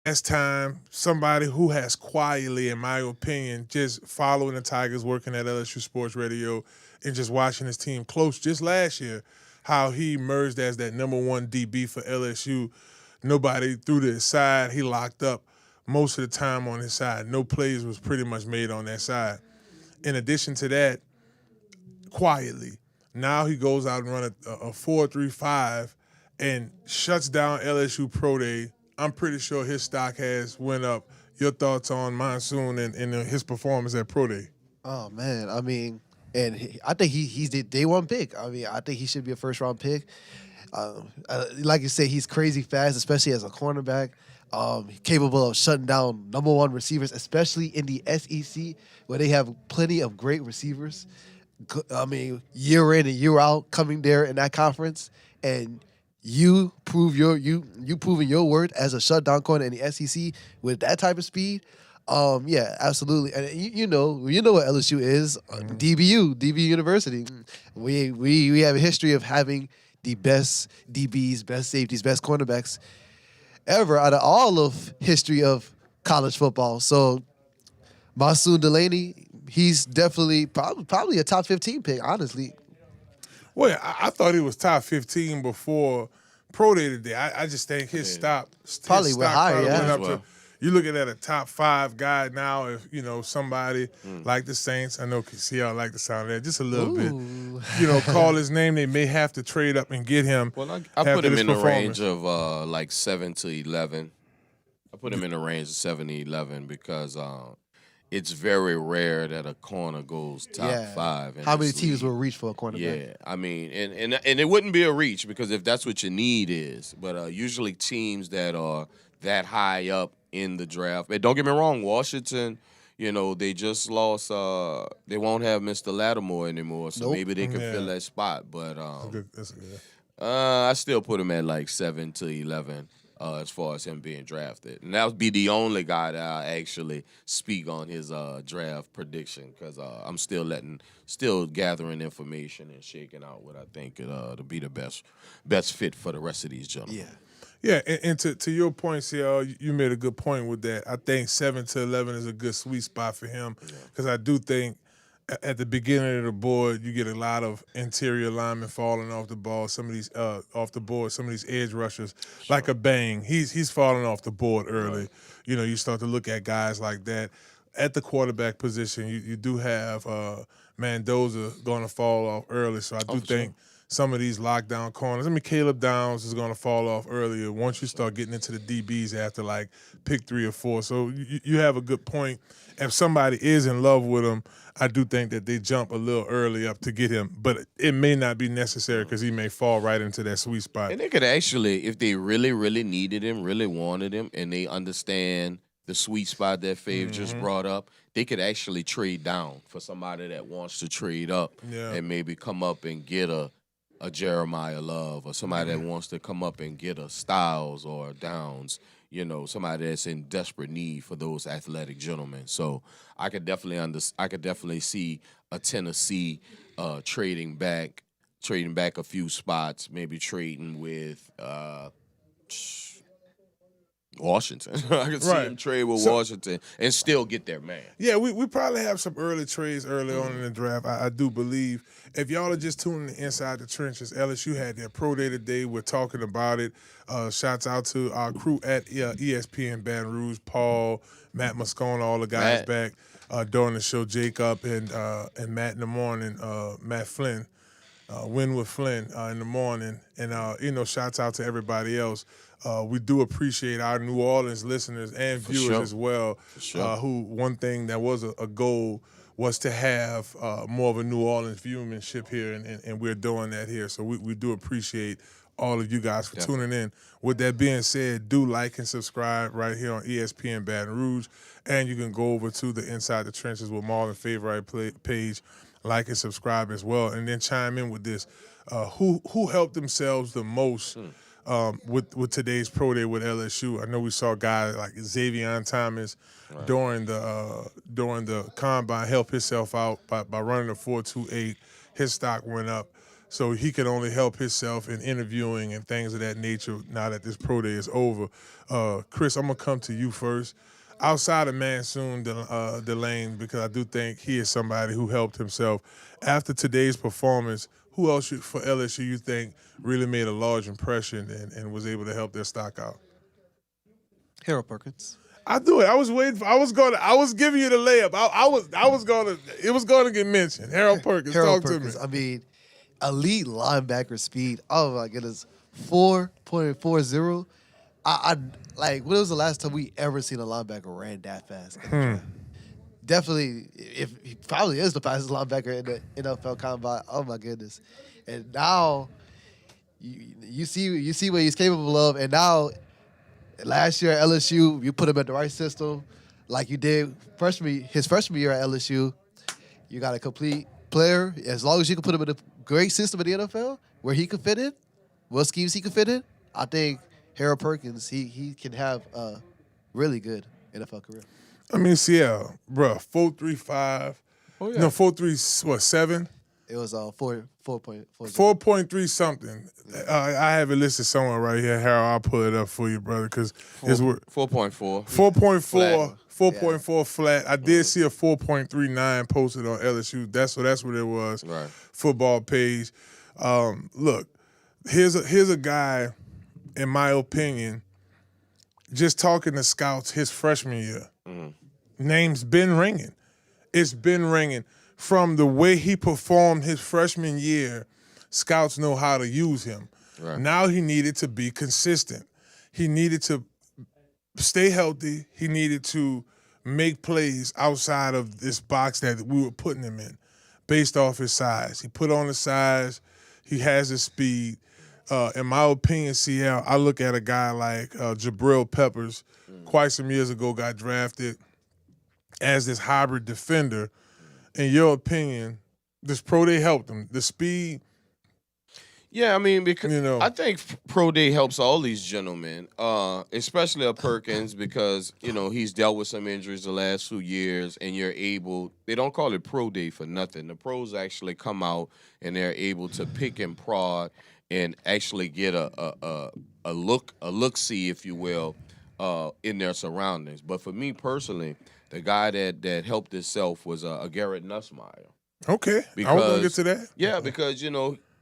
Last time, somebody who has quietly, in my opinion, just following the Tigers, working at LSU Sports Radio, and just watching his team close just last year, how he emerged as that number one DB for LSU. Nobody threw to his side. He locked up most of the time on his side. No plays was pretty much made on that side. In addition to that, quietly, now he goes out and run a 4.35 and shuts down LSU Pro Day. I'm pretty sure his stock has went up. Your thoughts on Monsoon and his performance at Pro Day? Oh man, I mean, and I think he's the day one pick. I mean, I think he should be a first round pick. Like you say, he's crazy fast, especially as a cornerback. Capable of shutting down number one receivers, especially in the SEC where they have plenty of great receivers. I mean, year in and year out, coming there in that conference, and you proving your word as a shutdown corner in the SEC with that type of speed. Yeah, absolutely, and you know what LSU is, DBU University. We have a history of having the best DBs, best safeties, best cornerbacks ever out of all of history of college football. So Masood Delaney, he's definitely probably a top 15 pick, honestly. Well, I thought he was top 15 before Pro Day today. I just think his stock Probably went higher, yeah. went up Well. to. You're looking at a top 5 guy now. If somebody like the Saints, I know see how I like the sound of that just a little bit. Call his name. They may have to trade up and get him. Well, I after put him this in the performance. range of like 7 to 11. I put him in the range of 7 to 11 because it's very rare that a corner goes top 5. In How many this teams league. will reach for a cornerback? Yeah, I mean, and it wouldn't be a reach because if that's what your need is, but usually teams that are that high up in the draft. And don't get me wrong, Washington, they just lost. They won't have Mr. Lattimore anymore, so Nope. maybe they can Yeah. fill that spot. But That's good. I still put him at like 7 to 11 as far as him being drafted. And that would be the only guy that I actually speak on his draft prediction because I'm still gathering information and shaking out what I think to be the best fit for the rest of these gentlemen. Yeah. Yeah, and to your point, CL, you made a good point with that. I think 7 to 11 is a good sweet spot for him because I do think at the beginning of the board you get a lot of interior linemen falling off the ball. Some of these off the board, some of these edge rushers, like a Bang, he's falling off the board early. Right. You start to look at guys like that. At the quarterback position, you do have Mendoza going to fall off early, so I do for think. sure. Some of these lockdown corners. I mean, Caleb Downs is going to fall off earlier once you start getting into the DBs after like pick 3 or 4. So you have a good point. If somebody is in love with him, I do think that they jump a little early up to get him, but it may not be necessary because he may fall right into that sweet spot. And they could actually, if they really, really needed him, really wanted him, and they understand the sweet spot that Fave just brought up, they could actually trade down for somebody that wants to trade up and maybe come up and get a Jeremiah Love or somebody that wants to come up and get a Styles or a Downs, somebody that's in desperate need for those athletic gentlemen. So I could definitely see a Tennessee trading back a few spots, maybe trading with Washington. I could see him trade with Washington and still get their man. Yeah, we probably have some early trades early on in the draft. I do believe. If y'all are just tuning in inside the trenches, LSU had their pro day today. We're talking about it. Shouts out to our crew at ESPN Baton Rouge, Paul, Matt Moscone, all the guys back during the show. Jacob and Matt in the morning. Matt Flynn, Win with Flynn in the morning, and shouts out to everybody else. We do appreciate our New Orleans listeners and viewers as well. Who one thing that was a goal was to have more of a New Orleans viewership here, and we're doing that here. So we do appreciate all of you guys for tuning in. With that being said, do like and subscribe right here on ESPN Baton Rouge, and you can go over to the Inside the Trenches with Marlon favorite page, like and subscribe as well, and then chime in with this. Who helped themselves the most with today's pro day with LSU? I know we saw guys like Xavier Thomas during the combine help himself out by running a 4.28. His stock went up. So he can only help himself in interviewing and things of that nature now that this pro day is over. Chris, I'm going to come to you first. Outside of Mansoon Delane, because I do think he is somebody who helped himself. After today's performance, who else for LSU you think really made a large impression and was able to help their stock out? Harold Perkins. I do it. I was waiting. I was giving you the layup. It was gonna get mentioned. Harold Perkins. Harold Talk Perkins. to me. I mean, elite linebacker speed. Oh my goodness, 4.40. I like. When was the last time we ever seen a linebacker ran that fast? Definitely, if he probably is the fastest linebacker in the NFL combine. Oh my goodness! And now you see what he's capable of. And now, last year at LSU, you put him in the right system, like you did his freshman year at LSU. You got a complete player. As long as you can put him in a great system in the NFL where he could fit in, what schemes he could fit in, I think Harold Perkins he can have a really good NFL career. I mean, Seattle, bro, 4.35. Oh, yeah. No, 4.37. It was 4.4. 4.3 something. I have it listed somewhere right here. Harold, I'll pull it up for you, brother, because it's 4.4. 4.4. 4.4 flat. I did see a 4.39 posted on LSU. That's what it was. Right. Football page. Look, here's a guy, in my opinion, just talking to scouts his freshman year. Name's been ringing. It's been ringing. From the way he performed his freshman year, scouts know how to use him. Right. Now he needed to be consistent. He needed to stay healthy. He needed to make plays outside of this box that we were putting him in based off his size. He put on the size. He has the speed. In my opinion, CL, I look at a guy like Jabril Peppers, quite some years ago got drafted as this hybrid defender. In your opinion, this pro day helped him? The speed? Yeah, I mean, because I think Pro Day helps all these gentlemen, especially a Perkins, because, he's dealt with some injuries the last few years, and they don't call it Pro Day for nothing. The pros actually come out, and they're able to pick and prod and actually get a look-see, if you will, in their surroundings. But for me personally, the guy that helped himself was a Garrett Nussmeier. Okay, I was going to get to that. Yeah, because,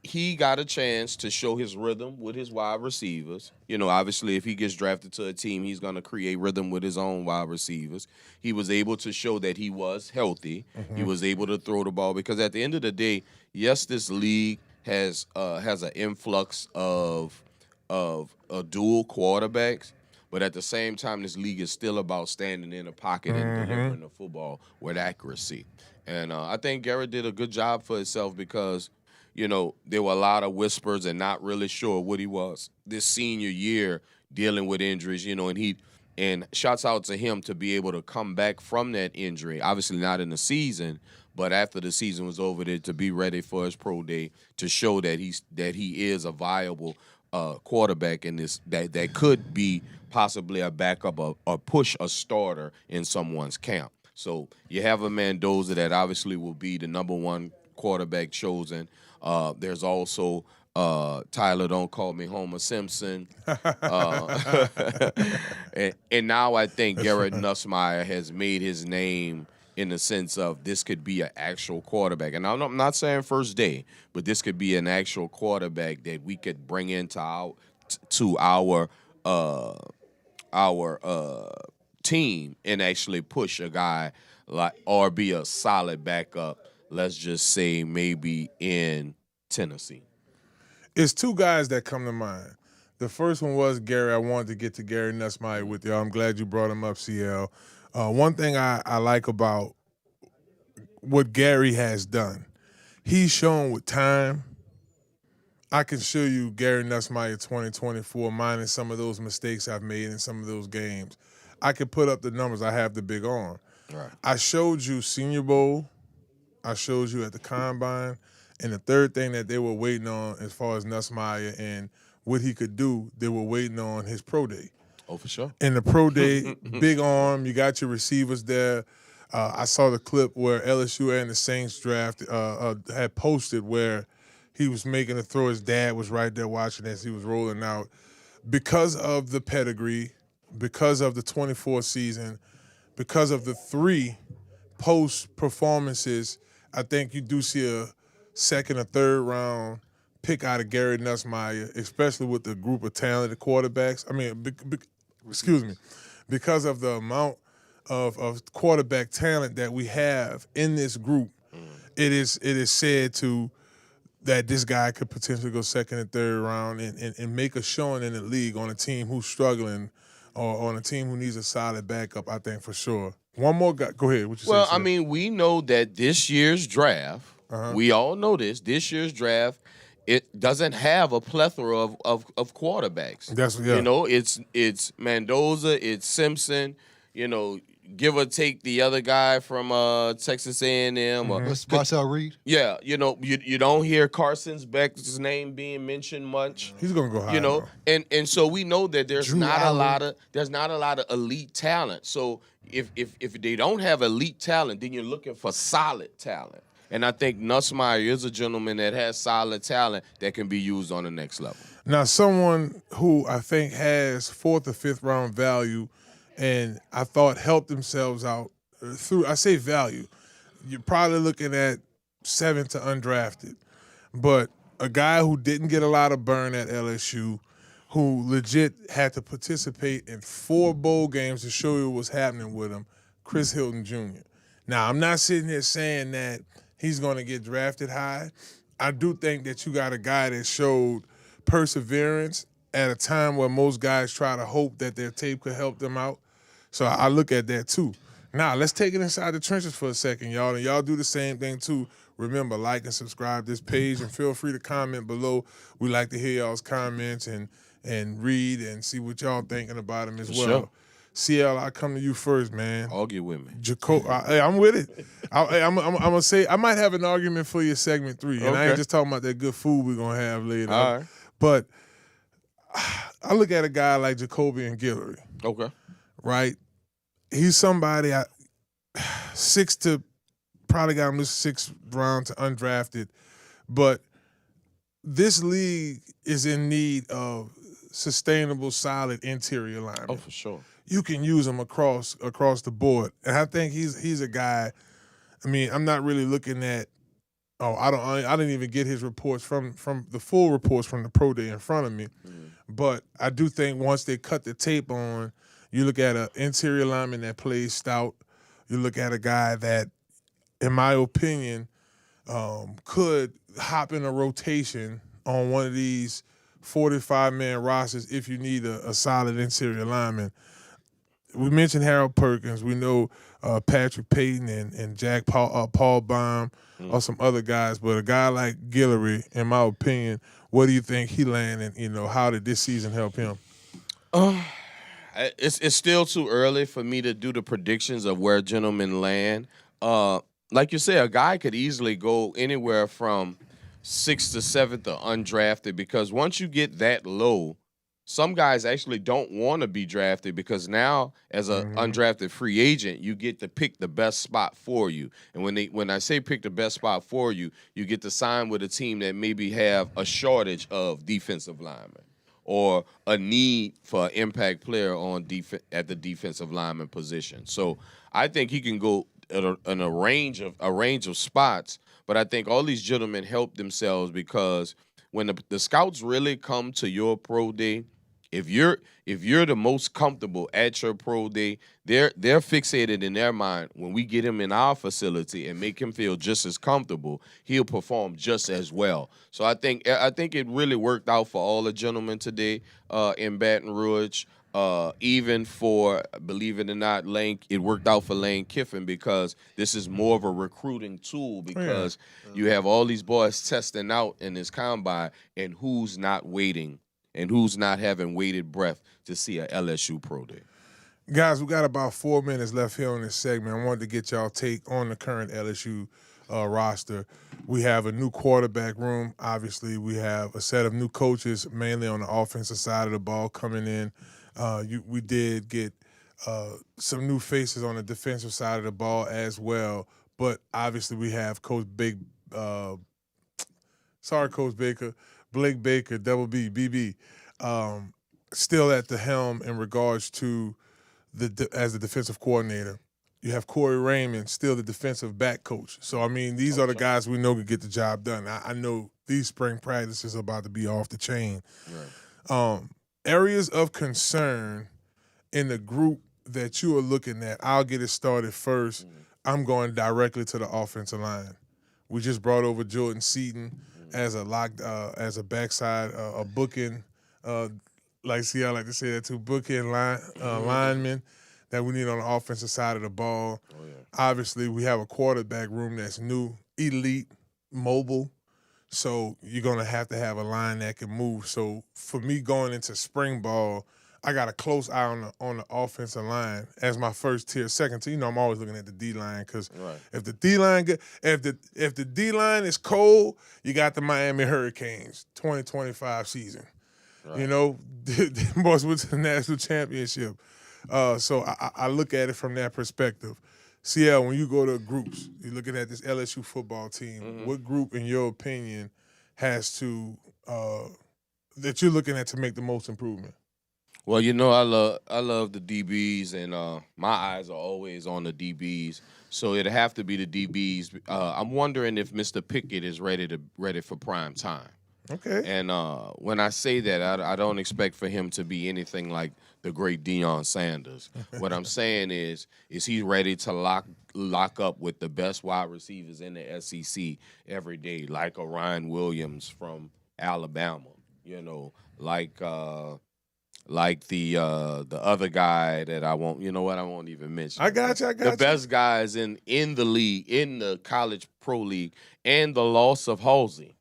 he got a chance to show his rhythm with his wide receivers. Obviously, if he gets drafted to a team, he's going to create rhythm with his own wide receivers. He was able to show that he was healthy. He was able to throw the ball because at the end of the day, yes, this league has an influx of dual quarterbacks, but at the same time, this league is still about standing in the pocket and delivering the football with accuracy. And I think Garrett did a good job for himself because there were a lot of whispers and not really sure what he was this senior year dealing with injuries, and shouts out to him to be able to come back from that injury. Obviously not in the season, but after the season was over there to be ready for his pro day to show that he is a viable quarterback in this that could be possibly a backup or push a starter in someone's camp. So you have a Mendoza that obviously will be the number one quarterback chosen. There's also Tyler, don't call me Homer Simpson. And now I think Garrett Nussmeier has made his name in the sense of this could be an actual quarterback. And I'm not saying first day, but this could be an actual quarterback that we could bring into our team and actually push a guy or be a solid backup. Let's just say maybe in Tennessee. It's two guys that come to mind. The first one was Gary. I wanted to get to Gary Nussmeier with y'all. I'm glad you brought him up, CL. One thing I like about what Gary has done, he's shown with time. I can show you Gary Nussmeier 2024 minus some of those mistakes I've made in some of those games. I can put up the numbers. I have the big arm. Right. I showed you Senior Bowl. I showed you at the Combine. And the third thing that they were waiting on as far as Nussmeier and what he could do, they were waiting on his pro day. Oh, for sure. In the pro day, big arm, you got your receivers there. I saw the clip where LSU and the Saints draft had posted where he was making a throw. His dad was right there watching as he was rolling out. Because of the pedigree, because of the 24 season, because of the 3 post performances, I think you do see a second or third round pick out of Gary Nussmeier, especially with the group of talented quarterbacks. I mean, excuse me, because of the amount of quarterback talent that we have in this group, it is said that this guy could potentially go second and third round and make a showing in the league on a team who's struggling or on a team who needs a solid backup, I think for sure. One more guy. Go ahead. What you Well, say, I mean, we know that this year's draft, we all know this year's draft, it doesn't have a plethora of quarterbacks. That's You know, it's Mendoza, it's Simpson, you know, give or take the other guy from Texas A&M. Or, Marcel Reed. yeah, you know, you don't hear Carson Beck's name being mentioned much. He's gonna go high. You know, though. and so we know that there's Drew not Allen. a lot of elite talent. So if they don't have elite talent, then you're looking for solid talent. And I think Nussmeier is a gentleman that has solid talent that can be used on the next level. Now, someone who I think has 4th or 5th round value, and I thought helped themselves out through, I say value, you're probably looking at 7th to undrafted. But a guy who didn't get a lot of burn at LSU, who legit had to participate in 4 bowl games to show you what's happening with him, Chris Hilton Jr. Now, I'm not sitting here saying that he's going to get drafted high. I do think that you got a guy that showed perseverance at a time where most guys try to hope that their tape could help them out. So I look at that too. Now, let's take it inside the trenches for a second, y'all. And y'all do the same thing too. Remember, like and subscribe this page and feel free to comment below. We like to hear y'all's comments and read and see what y'all thinking about them as well. Sure. CL, I come to you first, man. Argue with me. Hey, I'm with it. I'm gonna say I might have an argument for you segment 3, and I ain't Okay. just talking about that good food we're gonna have later. All right. But I look at a guy like Jacoby and Guillory, Okay. right? He's somebody probably got him this 6th round to undrafted, but this league is in need of sustainable, solid interior linemen. Oh, for sure. You can use him across the board, and I think he's a guy. I mean, I'm not really looking at. I didn't even get his reports from the full reports from the pro day in front of me, but I do think once they cut the tape on, you look at an interior lineman that plays stout. You look at a guy that, in my opinion, could hop in a rotation on one of these 45-man rosters if you need a solid interior lineman. We mentioned Harold Perkins. We know Patrick Payton and Jack Paul Baum or some other guys. But a guy like Guillory, in my opinion, what do you think he landed? You know, how did this season help him? It's still too early for me to do the predictions of where gentlemen land. Like you said, a guy could easily go anywhere from 6th to 7th or undrafted, because once you get that low, some guys actually don't want to be drafted, because now as an undrafted free agent, you get to pick the best spot for you. And when I say pick the best spot for you, you get to sign with a team that maybe have a shortage of defensive linemen or a need for an impact player on at the defensive lineman position. So I think he can go in a range of spots, but I think all these gentlemen help themselves, because when the scouts really come to your pro day, if you're the most comfortable at your pro day, they're fixated in their mind. When we get him in our facility and make him feel just as comfortable, he'll perform just as well. So I think it really worked out for all the gentlemen today in Baton Rouge. Even for, believe it or not, it worked out for Lane Kiffin, because this is more of a recruiting tool, because you have all these boys testing out in this combine, and who's not waiting and who's not having waited breath to see a LSU Pro Day. Guys, we got about 4 minutes left here on this segment. I wanted to get y'all take on the current LSU roster. We have a new quarterback room. Obviously, we have a set of new coaches, mainly on the offensive side of the ball, coming in. We did get some new faces on the defensive side of the ball as well. But obviously, we have Coach Big Sorry, Coach Baker. Blake Baker, Double B, BB, still at the helm in regards to as the defensive coordinator. You have Corey Raymond, still the defensive back coach. So, I mean, these are the guys we know can get the job done. I know these spring practices are about to be off the chain. Right. Areas of concern in the group that you are looking at, I'll get it started first. I'm going directly to the offensive line. We just brought over Jordan Seaton as a backside, a booking, like see, I like to say that too, booking lineman that we need on the offensive side of the ball. Oh, yeah. Obviously, we have a quarterback room that's new, elite, mobile. So you're going to have a line that can move. So for me going into spring ball, I got a close eye on the offensive line as my first tier. Second tier, I'm always looking at the D line because if the D line if the D line is cold, you got the Miami Hurricanes 2025 season. Right. The boys went to the national championship. So I look at it from that perspective. CL, when you go to groups, you're looking at this LSU football team. What group, in your opinion, has to that you're looking at to make the most improvement? Well, I love the DBs, and my eyes are always on the DBs. So it'd have to be the DBs. I'm wondering if Mr. Pickett is ready for prime time. Okay. And when I say that, I don't expect for him to be anything like the great Deion Sanders. What I'm saying is he ready to lock up with the best wide receivers in the SEC every day, like a Ryan Williams from Alabama, like the other guy that I won't, I won't even mention. I got you. The best guys in the league, in the college pro league, and the loss of Halsey.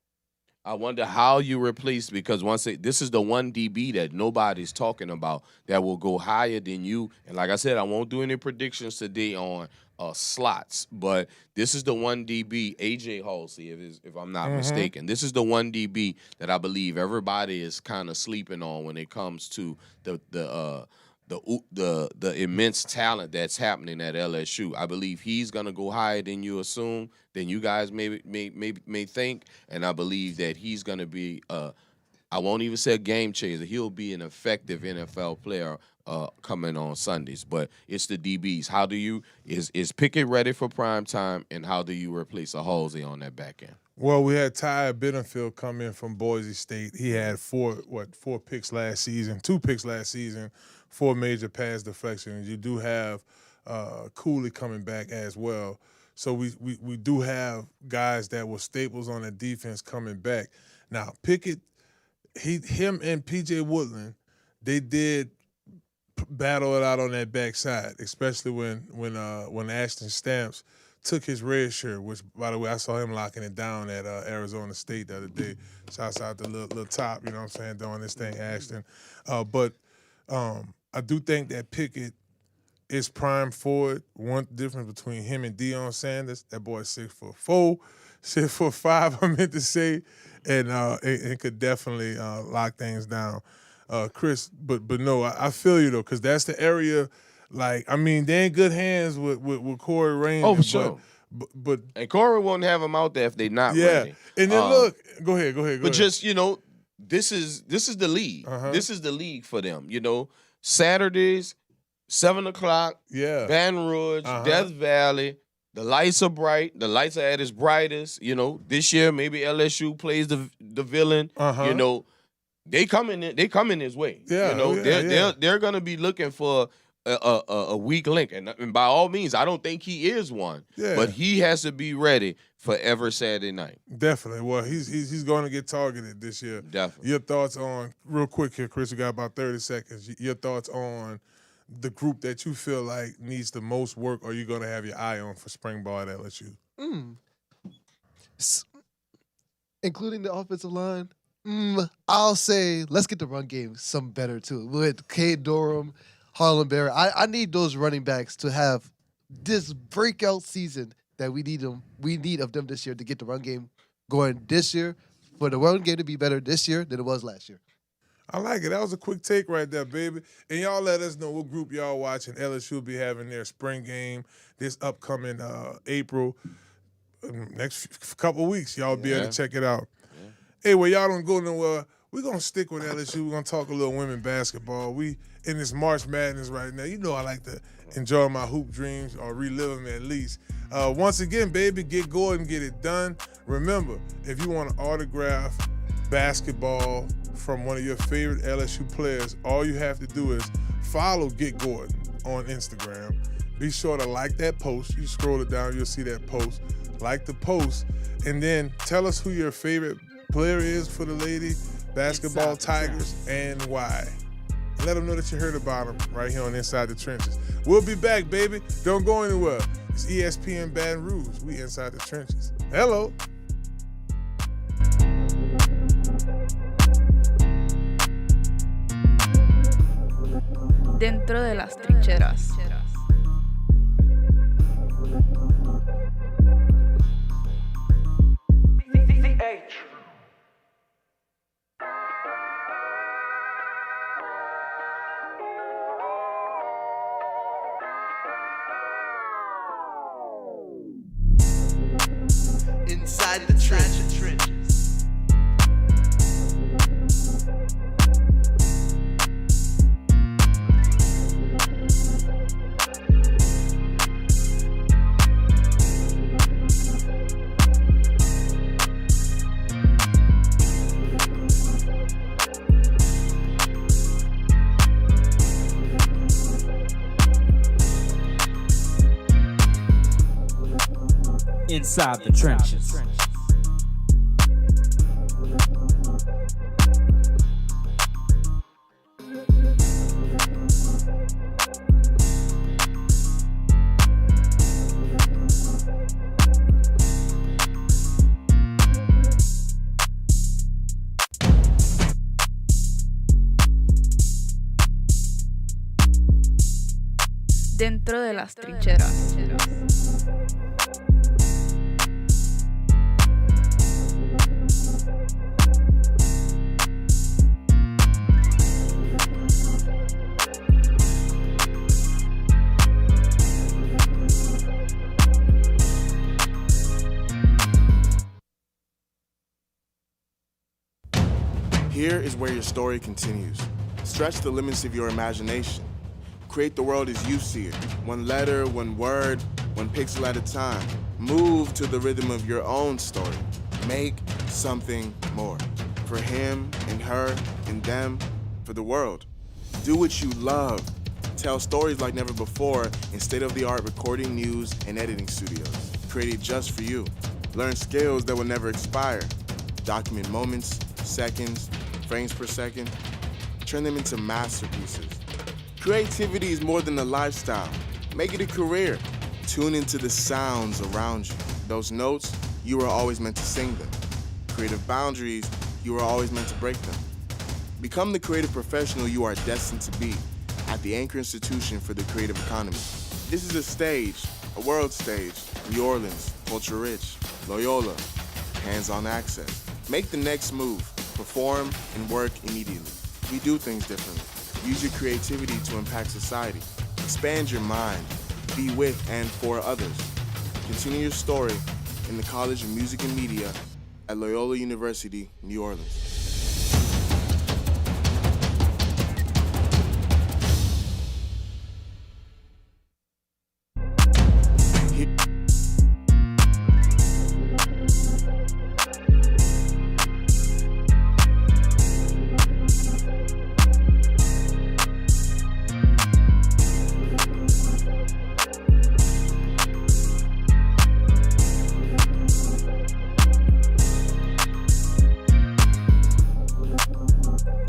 I wonder how you replace, because this is the one DB that nobody's talking about that will go higher than you. And like I said, I won't do any predictions today on slots, but this is the one DB, AJ Halsey, if I'm not mistaken. This is the one DB that I believe everybody is kind of sleeping on when it comes to the immense talent that's happening at LSU. I believe he's gonna go higher than you assume, than you guys may think, and I believe that he's gonna be I won't even say a game changer. He'll be an effective NFL player coming on Sundays. But it's the DBs. How do you is Pickett ready for prime time, and how do you replace a Halsey on that back end? Well, we had Ty Benefield come in from Boise State. He had four picks last season, 2 picks last season, 4 major pass deflections. You do have Cooley coming back as well. So we do have guys that were staples on the defense coming back. Now, Pickett, him and P.J. Woodland, they did battle it out on that backside, especially when Ashton Stamps took his red shirt, which, by the way, I saw him locking it down at Arizona State the other day. Shouts out to little top, you know what I'm saying, doing this thing, Ashton. But I do think that Pickett is prime for it. One difference between him and Deion Sanders, that boy is 6'4", 6'5", I meant to say, and it could definitely lock things down. Chris, but no, I feel you though, because that's the area. Like, I mean, they're in good hands with Corey Raymond. Oh, for sure. But and Corey won't have them out there if they're not ready. And then look, go ahead. But just this is the league. This is the league for them. Saturdays, 7:00. Yeah. Baton Rouge, Death Valley. The lights are bright. The lights are at its brightest. This year maybe LSU plays the villain. They coming his way. Yeah. They're gonna be looking for a weak link, and by all means, I don't think he is one. Yeah. But he has to be ready for every Saturday night. Definitely. Well, he's going to get targeted this year. Definitely. Your thoughts on, real quick here, Chris? We got about 30 seconds. Your thoughts on the group that you feel like needs the most work, or you're going to have your eye on for spring ball at LSU? Including the offensive line. I'll say let's get the run game some better too. With Cade Durham, Harlan Barrett, I need those running backs to have this breakout season that we need them. We need of them this year to get the run game going this year. For the run game to be better this year than it was last year. I like it. That was a quick take right there, baby. And y'all let us know what group y'all watching. LSU will be having their spring game this upcoming April. Next couple weeks, y'all be able to check it out. Hey, well, y'all don't go nowhere. We're going to stick with LSU. We're going to talk a little women basketball. We in this March Madness right now. You know I like to enjoy my hoop dreams or relive them at least. Once again, baby, get Gordan, get it done. Remember, if you want to autograph basketball from one of your favorite LSU players, all you have to do is follow Get Gordan on Instagram. Be sure to like that post. You scroll it down, you'll see that post. Like the post, and then tell us who your favorite player is for the lady basketball Tigers and why. And let them know that you heard about them right here on Inside the Trenches. We'll be back, baby. Don't go anywhere. It's ESPN Baton Rouge. We Inside the Trenches. Hello. Dentro de las trincheras. Inside the trenches. Inside the trenches. Dentro de las trincheras. Here is where your story continues. Stretch the limits of your imagination. Create the world as you see it. One letter, one word, one pixel at a time. Move to the rhythm of your own story. Make something more. For him and her and them, for the world. Do what you love. Tell stories like never before in state-of-the-art recording, news, and editing studios. Created just for you. Learn skills that will never expire. Document moments, seconds, frames per second. Turn them into masterpieces. Creativity is more than a lifestyle. Make it a career. Tune into the sounds around you. Those notes, you were always meant to sing them. Creative boundaries, you were always meant to break them. Become the creative professional you are destined to be at the Anchor Institution for the Creative Economy. This is a stage, a world stage. New Orleans, culture rich. Loyola, hands-on access. Make the next move. Perform and work immediately. We do things differently. Use your creativity to impact society. Expand your mind. Be with and for others. Continue your story in the College of Music and Media at Loyola University, New Orleans.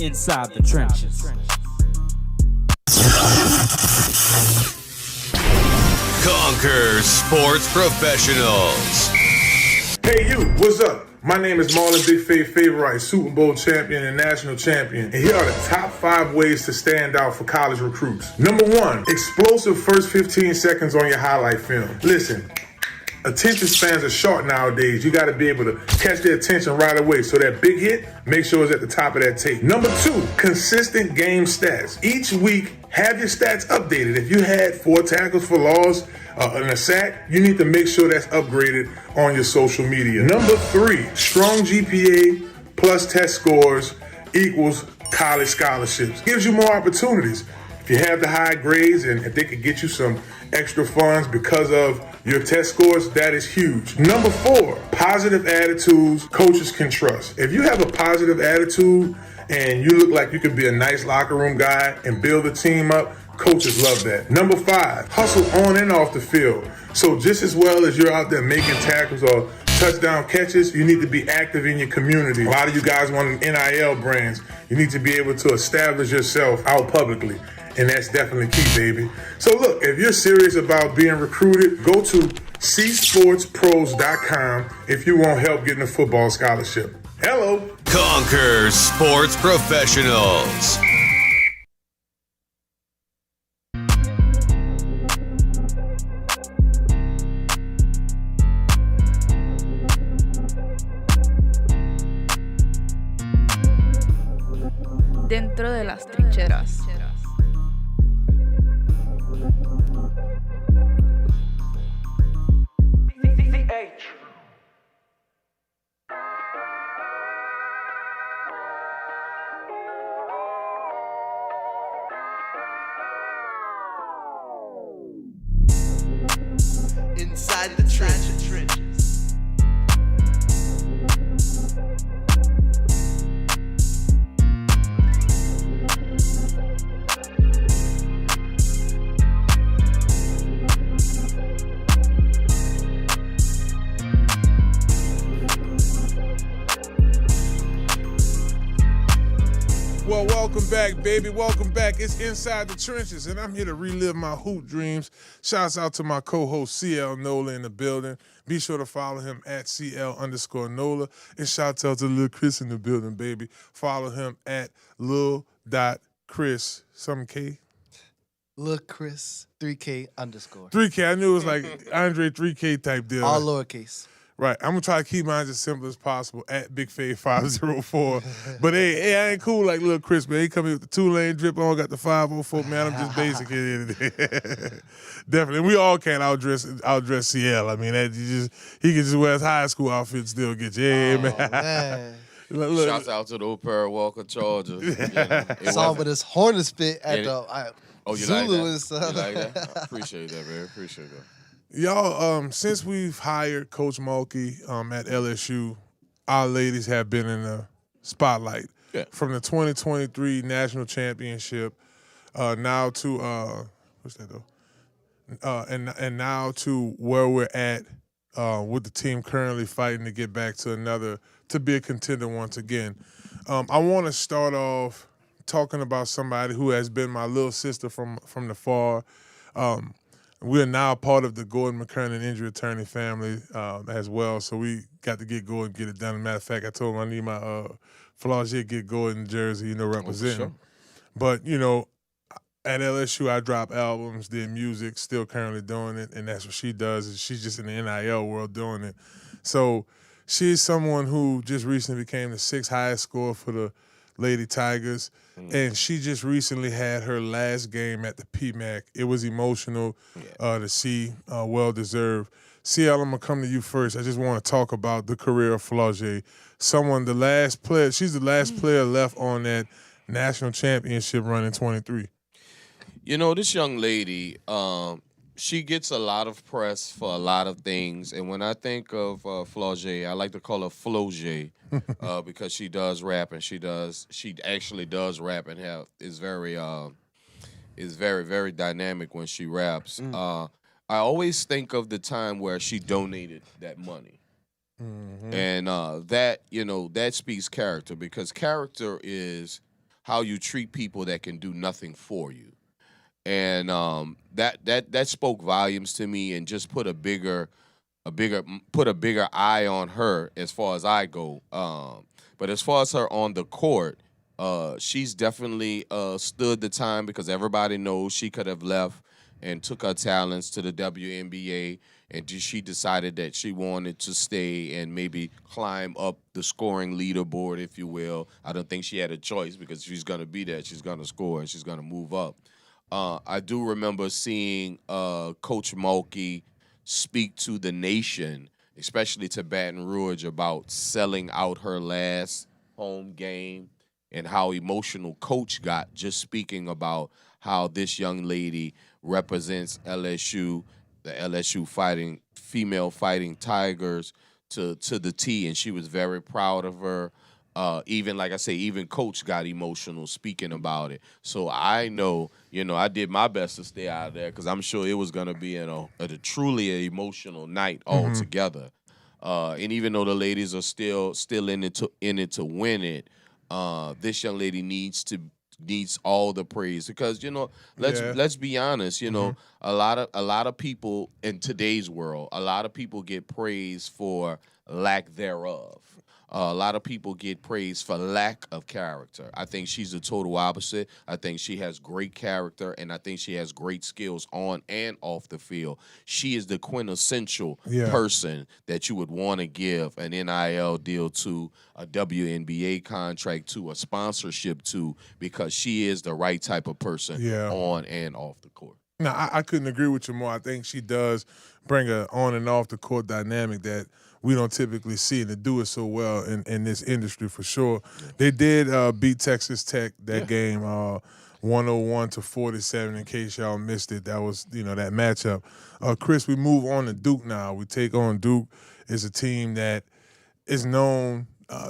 Inside the trenches. Conquer Sports Professionals. Hey you, what's up? My name is Marlon, Big Favorite, Super Bowl champion and national champion. And here are the top 5 ways to stand out for college recruits. Number 1, explosive first 15 seconds on your highlight film. Listen, attention spans are short nowadays. You got to be able to catch their attention right away. So that big hit, make sure it's at the top of that tape. Number 2, consistent game stats. Each week, have your stats updated. If you had 4 tackles for loss and a sack, you need to make sure that's upgraded on your social media. Number 3, strong GPA plus test scores equals college scholarships. Gives you more opportunities. If you have the high grades and if they could get you some extra funds because of your test scores, that is huge. Number 4, positive attitudes coaches can trust. If you have a positive attitude and you look like you could be a nice locker room guy and build a team up, coaches love that. Number 5, hustle on and off the field. So just as well as you're out there making tackles or touchdown catches, you need to be active in your community. A lot of you guys want NIL brands. You need to be able to establish yourself out publicly. And that's definitely key, baby. So look, if you're serious about being recruited, go to csportspros.com if you want help getting a football scholarship. Hello. Conquer Sports Professionals. Dentro de las trincheras. Inside the trenches. Well, welcome back, baby. Welcome back. It's Inside the Trenches, and I'm here to relive my hoop dreams. Shouts out to my co-host, CL NOLA, in the building. Be sure to follow him at CL_NOLA. And shouts out to Lil Chris in the building, baby. Follow him at Lil.Chris, some K. Look, Chris, 3K_. 3K. I knew it was like Andre 3K type deal. All lowercase. Right. I'm going to try to keep mine as simple as possible at BigFave504. But hey, I ain't cool like Lil Chris, man. He come in with the 2-lane drip on, got the 504. Man, I'm just basic at the end of the day. Definitely. We all can't outdress CL. I mean, he can just wear his high school outfit and still get you. Yeah, man. Man. Shouts out to the old pair of Walker Chargers. Saw him with his hornet spit at the you Zulu like that? and stuff. You like that? I appreciate that, man. Appreciate that. Y'all, since we've hired Coach Montey at LSU, our ladies have been in the spotlight. Yeah. From the 2023 National Championship now to what's that though? And now to where we're at with the team currently fighting to get back to be a contender once again. I want to start off talking about somebody who has been my little sister from the far. We are now part of the Gordan McKernan injury attorney family as well, so we got to get Gordan and get it done. As a matter of fact, I told him I need my Flaugier get Gordan jersey, representing. Sure. But, at LSU, I drop albums, did music, still currently doing it, and that's what she does. Is she's just in the NIL world doing it. So she's someone who just recently became the 6th highest scorer for the Lady Tigers, and she just recently had her last game at the PMAC. It was emotional to see, well-deserved. CL, I'm going to come to you first. I just want to talk about the career of Flaugier. She's the last player left on that national championship run in 23. This young lady, she gets a lot of press for a lot of things. And when I think of Flaugier, I like to call her Flaugier because she does rap and she actually does rap and is very, very dynamic when she raps. I always think of the time where she donated that money. Mm-hmm. And that speaks character, because character is how you treat people that can do nothing for you. And that spoke volumes to me, and just put a bigger eye on her as far as I go. But as far as her on the court, she's definitely stood the time, because everybody knows she could have left and took her talents to the WNBA, and she decided that she wanted to stay and maybe climb up the scoring leaderboard, if you will. I don't think she had a choice, because she's going to be there. She's going to score, and she's going to move up. I do remember seeing Coach Montey speak to the nation, especially to Baton Rouge, about selling out her last home game and how emotional coach got just speaking about how this young lady represents LSU, the LSU female fighting Tigers to the T, and she was very proud of her. Even like I say, even coach got emotional speaking about it. So I know, I did my best to stay out of there because I'm sure it was gonna be a truly emotional night altogether. And even though the ladies are still in it to win it, this young lady needs all the praise because let's be honest, a lot of people in today's world, a lot of people get praised for lack thereof. A lot of people get praised for lack of character. I think she's the total opposite. I think she has great character, and I think she has great skills on and off the field. She is the quintessential person that you would want to give an NIL deal to, a WNBA contract to, a sponsorship to, because she is the right type of person on and off the court. No, I couldn't agree with you more. I think she does bring a on and off the court dynamic that we don't typically see, and to do it so well in this industry for sure. They did beat Texas Tech that game 101-47. In case y'all missed it, that was that matchup. Chris, we move on to Duke now. We take on Duke. It's a team that is known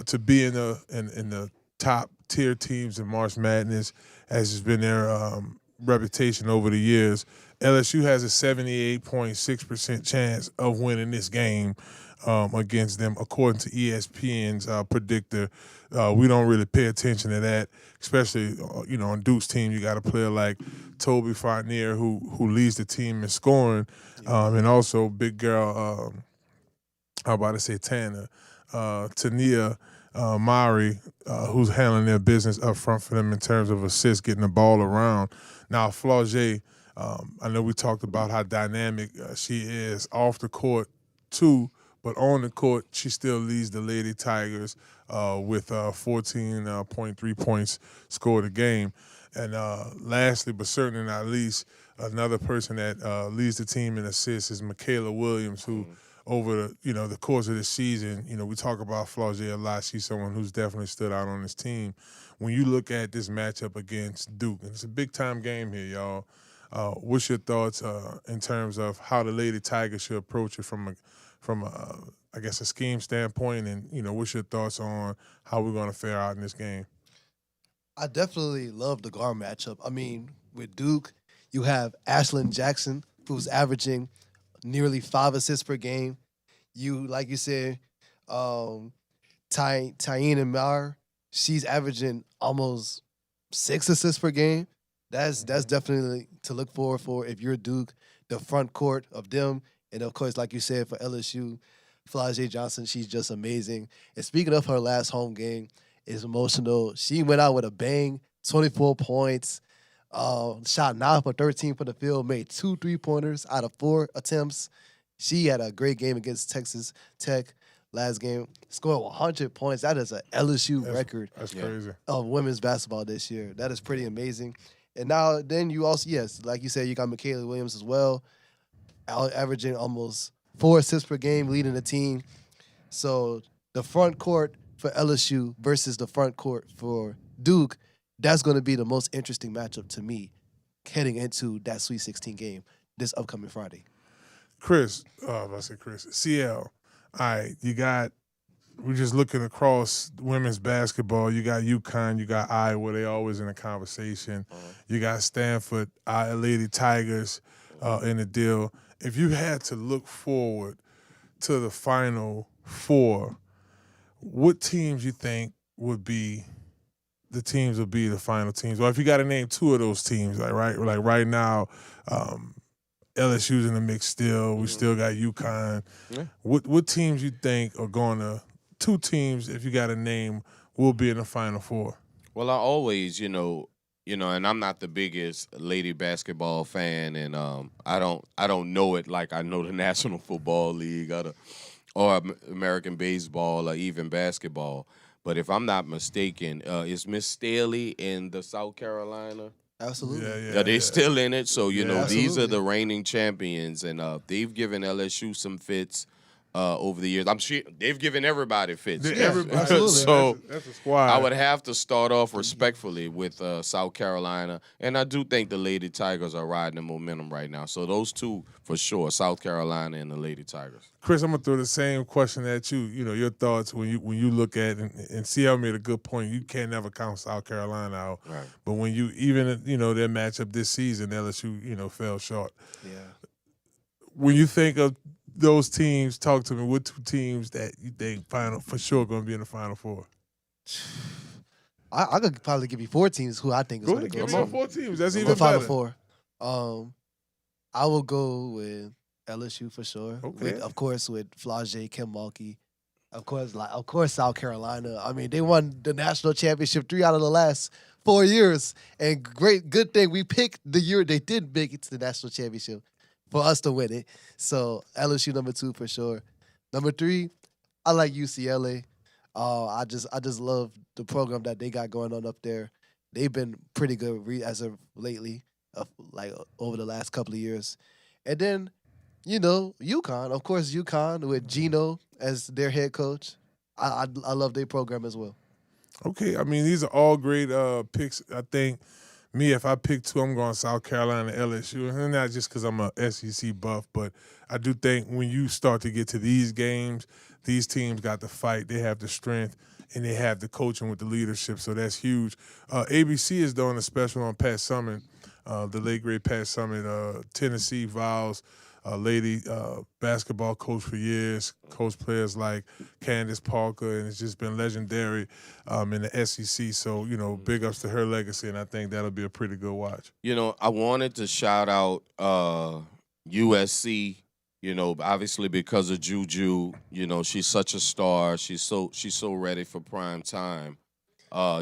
to be in the top tier teams in March Madness, as has been their reputation over the years. LSU has a 78.6% chance of winning this game against them, according to ESPN's predictor. We don't really pay attention to that, especially on Duke's team. You got a player like Tobi Fournier who leads the team in scoring, and also big girl. How about to say Tania Mari, who's handling their business up front for them in terms of assists, getting the ball around. Now, Flau'jae, I know we talked about how dynamic she is off the court too, but on the court, she still leads the Lady Tigers with 14.3 points scored a game. And lastly, but certainly not least, another person that leads the team in assists is Michaela Williams, who over the course of the season, we talk about Flau'jae a lot. She's someone who's definitely stood out on this team. When you look at this matchup against Duke, and it's a big-time game here, y'all, what's your thoughts in terms of how the Lady Tigers should approach it from I guess, a scheme standpoint, and, what's your thoughts on how we're going to fare out in this game? I definitely love the guard matchup. I mean, with Duke, you have Ashlyn Jackson, who's averaging nearly 5 assists per game. You, like you said, Taina Mari, she's averaging almost 6 assists per game. That's definitely to look forward for if you're Duke. The front court of them, and of course, like you said, for LSU, Flau'jae Johnson, she's just amazing. And speaking of her last home game, it's emotional. She went out with a bang, 24 points, shot 9 for 13 from the field, made 2 3-pointers out of 4 attempts. She had a great game against Texas Tech last game, scored 100 points. That is an LSU record. That's crazy. Of women's basketball this year. That is pretty amazing. And now, then you also, yes, like you said, you got Michaela Williams as well, averaging almost 4 assists per game, leading the team. So the front court for LSU versus the front court for Duke, that's going to be the most interesting matchup to me heading into that Sweet 16 game this upcoming Friday. Chris, CL, all right, we're just looking across women's basketball. You got UConn, you got Iowa. They always in a conversation. You got Stanford, Lady Tigers in the deal. If you had to look forward to the Final Four, what teams you think would be the final teams? Or if you got to name 2 of those teams, like right now, LSU's in the mix still. We still got UConn. Yeah. What teams you think are going to? 2 teams, if you got to name, will be in the Final Four? Well, I always, and I'm not the biggest lady basketball fan, and I don't know it like I know the National Football League or American baseball or even basketball. But if I'm not mistaken, is Miss Staley in the South Carolina? Absolutely. Are they still in it? So, these absolutely. are the reigning champions, and they've given LSU some fits. over the years. I'm sure they've given everybody fits. Everybody. So that's a squad. I would have to start off respectfully with South Carolina, and I do think the Lady Tigers are riding the momentum right now. So those two for sure, South Carolina and the Lady Tigers. Chris, I'm gonna throw the same question at you. You know, your thoughts when you look at and CL made a good point. You can't never count South Carolina out. Right. But when you even their matchup this season, LSU fell short. Yeah. When you think of those teams, talk to me. What two teams that you think for sure going to be in the Final Four? I could probably give you 4 teams who I think is Go going ahead, to go. give me all 4 teams. That's The even Final better. Four. I will go with LSU for sure. Okay. Of course, with Flau'jae, Kim Mulkey. Of course, South Carolina. I mean, they won the national championship 3 out of the last 4 years, and good thing we picked the year they did make it to the national championship for us to win it. So LSU number 2 for sure. Number 3, I like UCLA. I just love the program that they got going on up there. They've been pretty good as of lately, like over the last couple of years. And then, UConn. Of course, UConn with Gino as their head coach. I love their program as well. Okay, I mean, these are all great picks. I think if I pick 2, I'm going South Carolina, LSU, and not just because I'm a SEC buff, but I do think when you start to get to these games, these teams got the fight, they have the strength, and they have the coaching with the leadership, so that's huge. ABC is doing a special on Pat Summitt, the late great Pat Summitt, Tennessee Vols. Lady basketball coach for years, coached players like Candace Parker, and it's just been legendary in the SEC. So, big ups to her legacy, and I think that'll be a pretty good watch. I wanted to shout out USC, obviously because of Juju. She's such a star. She's so ready for prime time.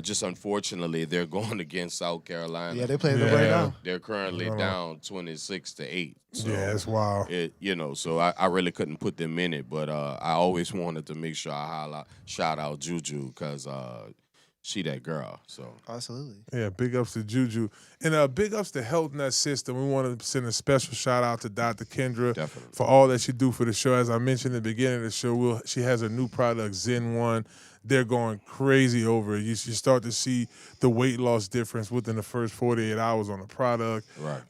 Just unfortunately, they're going against South Carolina. Yeah, they're playing them right now. They're currently down 26-8. So Yeah, that's wild. So I really couldn't put them in it, but I always wanted to make sure I shout out Juju because she that girl. So Absolutely. Yeah, big ups to Juju. And big ups to Health Nut System. We want to send a special shout out to Dr. Kendra Definitely. for all that she do for the show. As I mentioned at the beginning of the show, she has a new product, Zen 1. They're going crazy over it. You start to see the weight loss difference within the first 48 hours on the product. Right.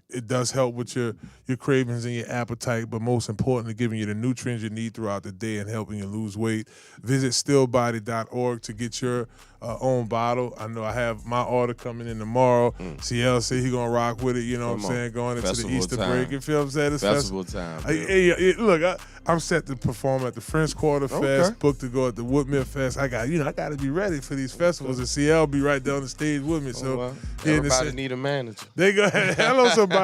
It does help with your cravings and your appetite, but most importantly, giving you the nutrients you need throughout the day and helping you lose weight. Visit stillbody.org to get your own bottle. I know I have my order coming in tomorrow. CL said he gonna rock with it, what I'm saying, going into Festival the Easter time. break. You feel what I'm saying? It's Festival time. Look, I'm set to perform at the French Quarter Fest, booked to go at the Woodmill Fest. I got to be ready for these festivals, and CL be right there on the stage with me. So everybody need a manager. they go, hello somebody.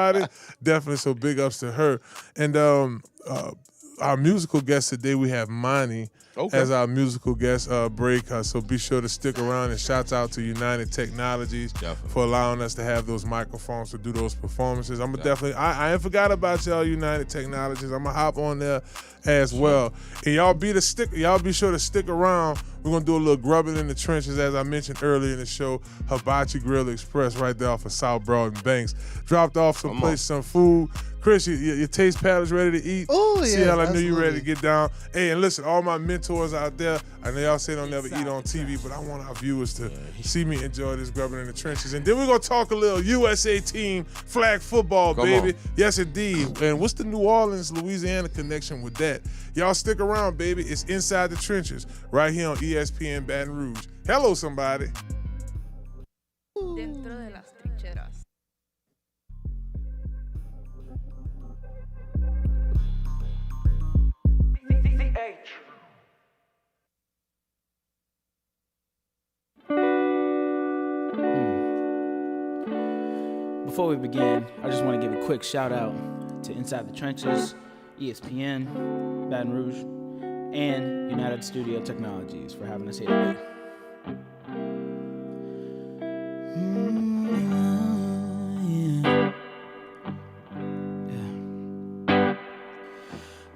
Definitely, so big ups to her. And our musical guest today, we have Montey as our musical guest break. So be sure to stick around, and shouts out to United Technologies for allowing us to have those microphones to do those performances. I'm definitely, I ain't forgot about y'all, United Technologies. I'm gonna hop on there as well. And y'all be sure to stick around. We're gonna do a little grubbing in the trenches, as I mentioned earlier in the show. Hibachi Grill Express right there off of South Broad and Banks. Dropped off some food. Chris, your taste palate ready to eat? Oh, yeah. See how I knew you absolutely. ready to get down. Hey, and listen, all my mentors out there, I know y'all say don't never eat on TV, but I want our viewers to see me enjoy this grubbing in the trenches. And then we're going to talk a little USA team flag football, baby. Yes, indeed. And what's the New Orleans, Louisiana connection with that? Y'all stick around, baby. It's Inside the Trenches right here on ESPN Baton Rouge. Hello, somebody. Dentro de las trincheras. Before we begin, I just want to give a quick shout out to Inside the Trenches, ESPN, Baton Rouge, and United Studio Technologies for having us here today.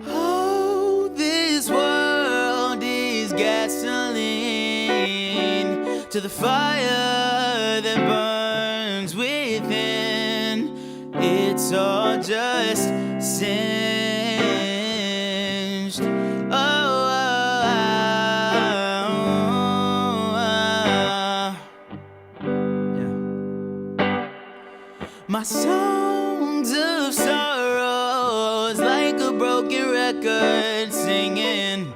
Oh, this world is gasoline to the fire that burns within. It's all just singed. My songs of sorrows like a broken record singing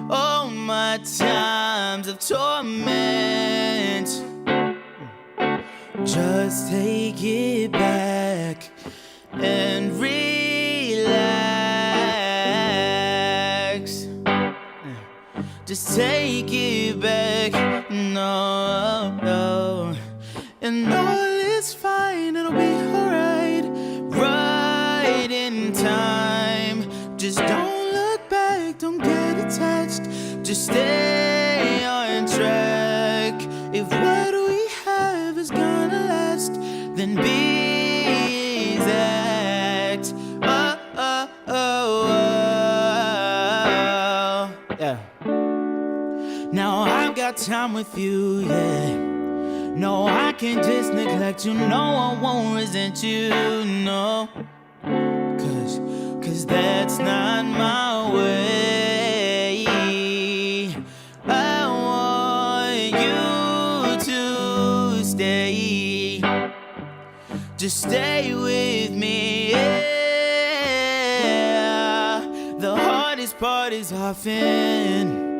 all my times of torment. Just take it back and relax. Just take it back, no, no. And all is fine, it'll be alright, right in time. Just don't look back, don't get attached. Just stay on track. If what we have is gonna last, then be exact. Oh, oh, oh, oh. Yeah. Now I've got time with you, yeah. No, I can't just neglect you. No, I won't resent you, no. Cause that's not my way. I want you to stay. Just stay with me, yeah. The hardest part is often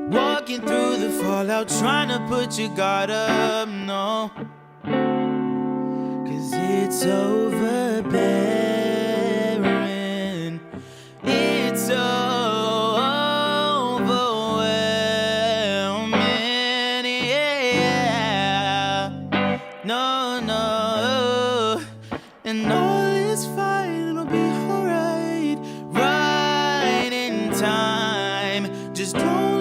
walking through the fallout, trying to put your guard up, no. Cause it's overbearing. It's so overwhelming, yeah. No, no. And all is fine, it'll be alright, right in time. Just don't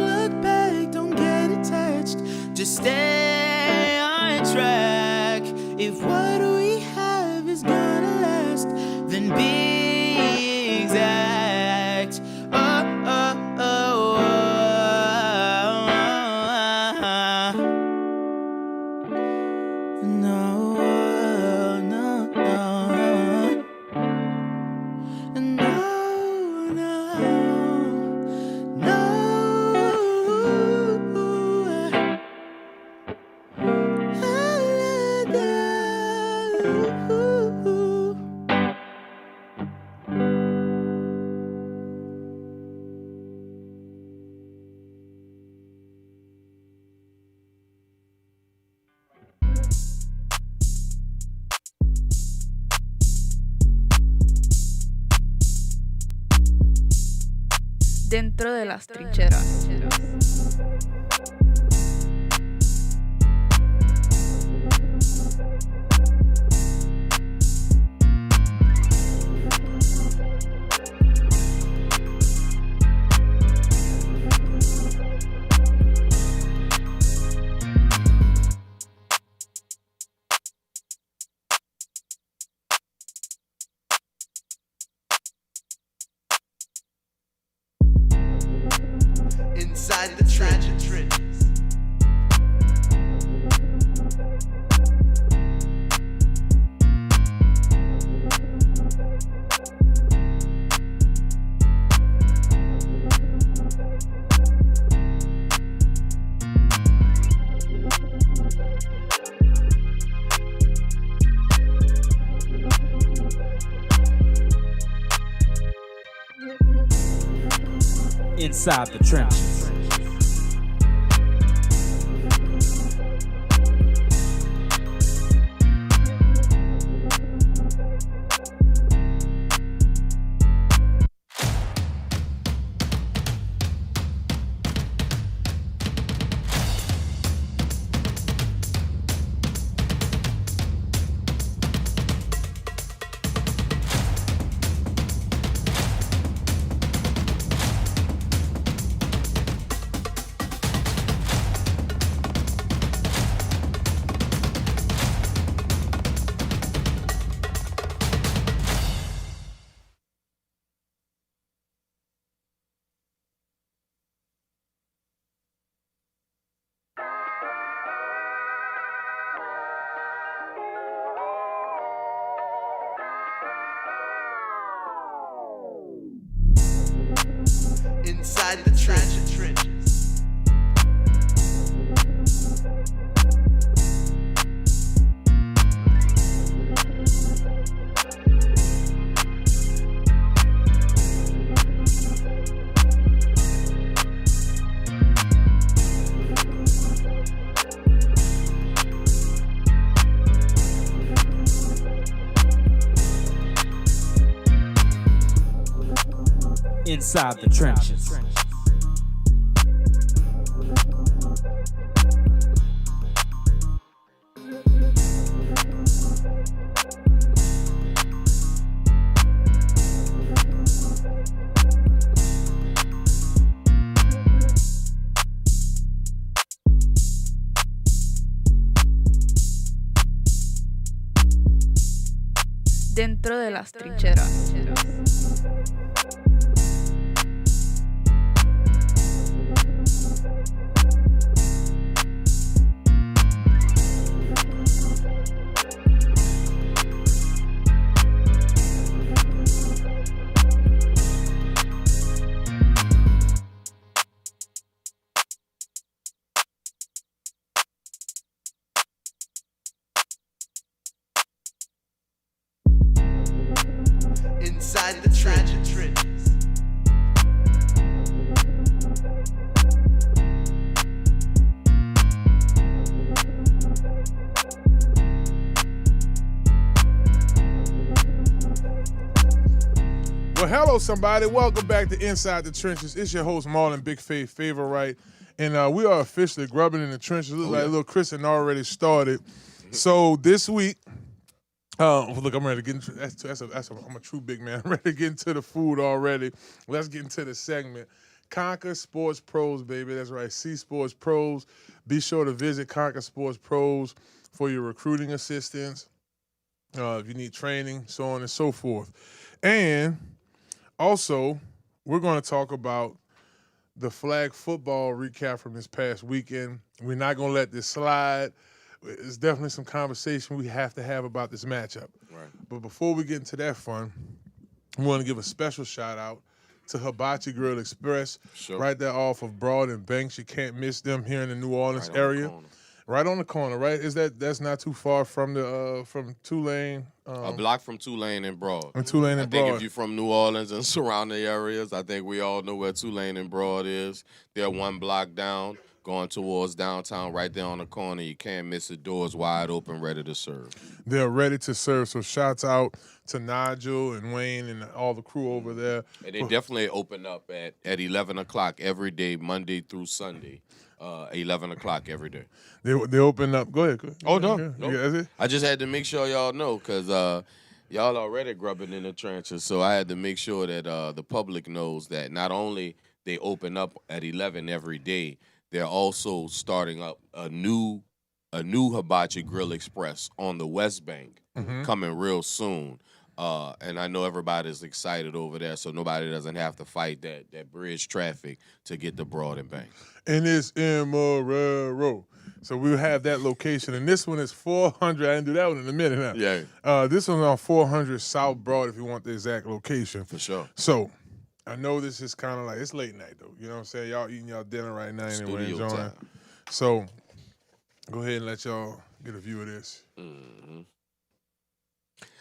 just stay on track. If what we have is gonna last, then be exact. Oh, oh, oh, oh, oh. No, no, no. No, no, no. Dentro de las trincheras. Inside the trenches. Inside the trenches. Inside the trenches. Inside the trenches. Dentro de las trincheras. Inside the trenches. Well, hello, somebody. Welcome back to Inside the Trenches. It's your host, Marlon, Big Favorite, and we are officially grubbing in the trenches. Looks like little Kristen already started. So this week, look, I'm ready to get into I'm a true big man. I'm ready to get into the food already. Let's get into the segment. Conquer Sports Pros, baby. That's right. C Sports Pros. Be sure to visit Conquer Sports Pros for your recruiting assistance. If you need training, so on and so forth. And also, we're going to talk about the flag football recap from this past weekend. We're not going to let this slide. It's definitely some conversation we have to have about this matchup. Right. But before we get into that fun, we want to give a special shout out to Hibachi Grill Express, right there off of Broad and Banks. You can't miss them here in the New Orleans area. Right on the corner, right? That's not too far from the from Tulane. A block from Tulane and Broad. And Tulane and Broad. I think if you're from New Orleans and surrounding areas, I think we all know where Tulane and Broad is. They're one block down, going towards downtown, right there on the corner. You can't miss it. Doors wide open, ready to serve. They're ready to serve. So shouts out to Nigel and Wayne and all the crew over there. And they definitely open up at 11 o'clock every day, Monday through Sunday. 11 o'clock every day. They open up. Go ahead. Oh, no. Yeah, that's it? I just had to make sure y'all know because y'all already grubbing in the trenches. So I had to make sure that the public knows that not only they open up at 11 every day, they're also starting up a new Hibachi Grill Express on the West Bank coming real soon. And I know everybody's excited over there, so nobody doesn't have to fight that bridge traffic to get to Broad and Bank. And it's in Morero. So we'll have that location. And this one is 400. I didn't do that one in a minute now. Yeah. This one's on 400 South Broad if you want the exact location. For sure. So I know this is kind of like, it's late night, though. You know what I'm saying? Y'all eating y'all dinner right now anyway. Studio time. So go ahead and let y'all get a view of this. Mm-hmm.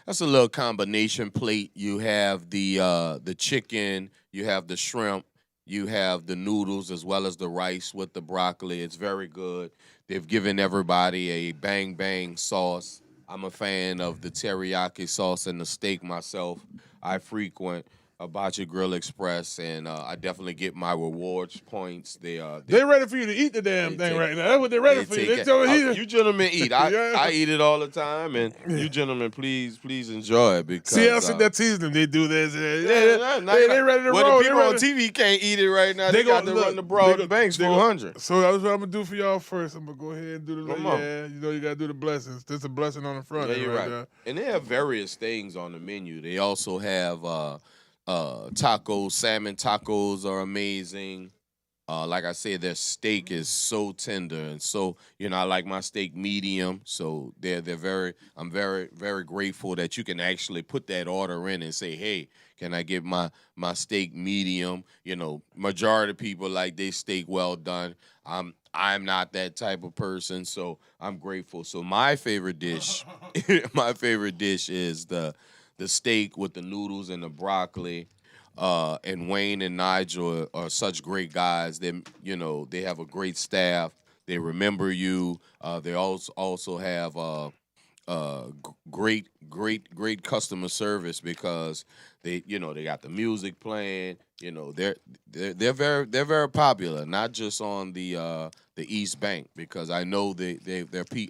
That's a little combination plate. You have the chicken, you have the shrimp, you have the noodles as well as the rice with the broccoli. It's very good. They've given everybody a bang bang sauce. I'm a fan of the teriyaki sauce and the steak myself. I frequent Hibachi Grill Express, and I definitely get my rewards points. They ready for you to eat the damn thing right now. That's what they're ready for you. You gentlemen eat. I eat it all the time, and you gentlemen, please enjoy it. Because see, I sit there teasing them. They do this. They ready to roll. Well, the people on TV can't eat it right now. They got to run the Broad and Banks 400. So that's what I'm gonna do for y'all first. I'm gonna go ahead and do the Come on. you know you gotta do the blessings. There's a blessing on the front. Yeah, you're right. There. And they have various things on the menu. They also have tacos. Salmon tacos are amazing. Like I said, their steak is so tender, and so I like my steak medium. So I'm very, very grateful that you can actually put that order in and say, hey, can I get my steak medium? Majority of people like their steak well done. I'm not that type of person, so I'm grateful. So my favorite dish is the steak with the noodles and the broccoli. And Wayne and Nigel are such great guys. They have a great staff. They remember you. They also have great customer service because they got the music playing. They're very popular, not just on the East Bank, because I know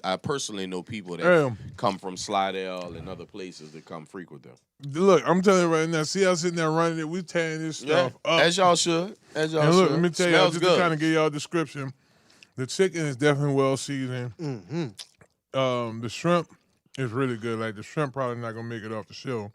I personally know people that come from Slidell and other places that come frequent them. Look, I'm telling you right now, see us sitting there running it, we tearing this stuff up. As y'all should. And look, let me tell you, just good. to kind of give y'all a description, the chicken is definitely well seasoned. Mm-hmm. The shrimp is really good. Like, the shrimp probably not going to make it off the show.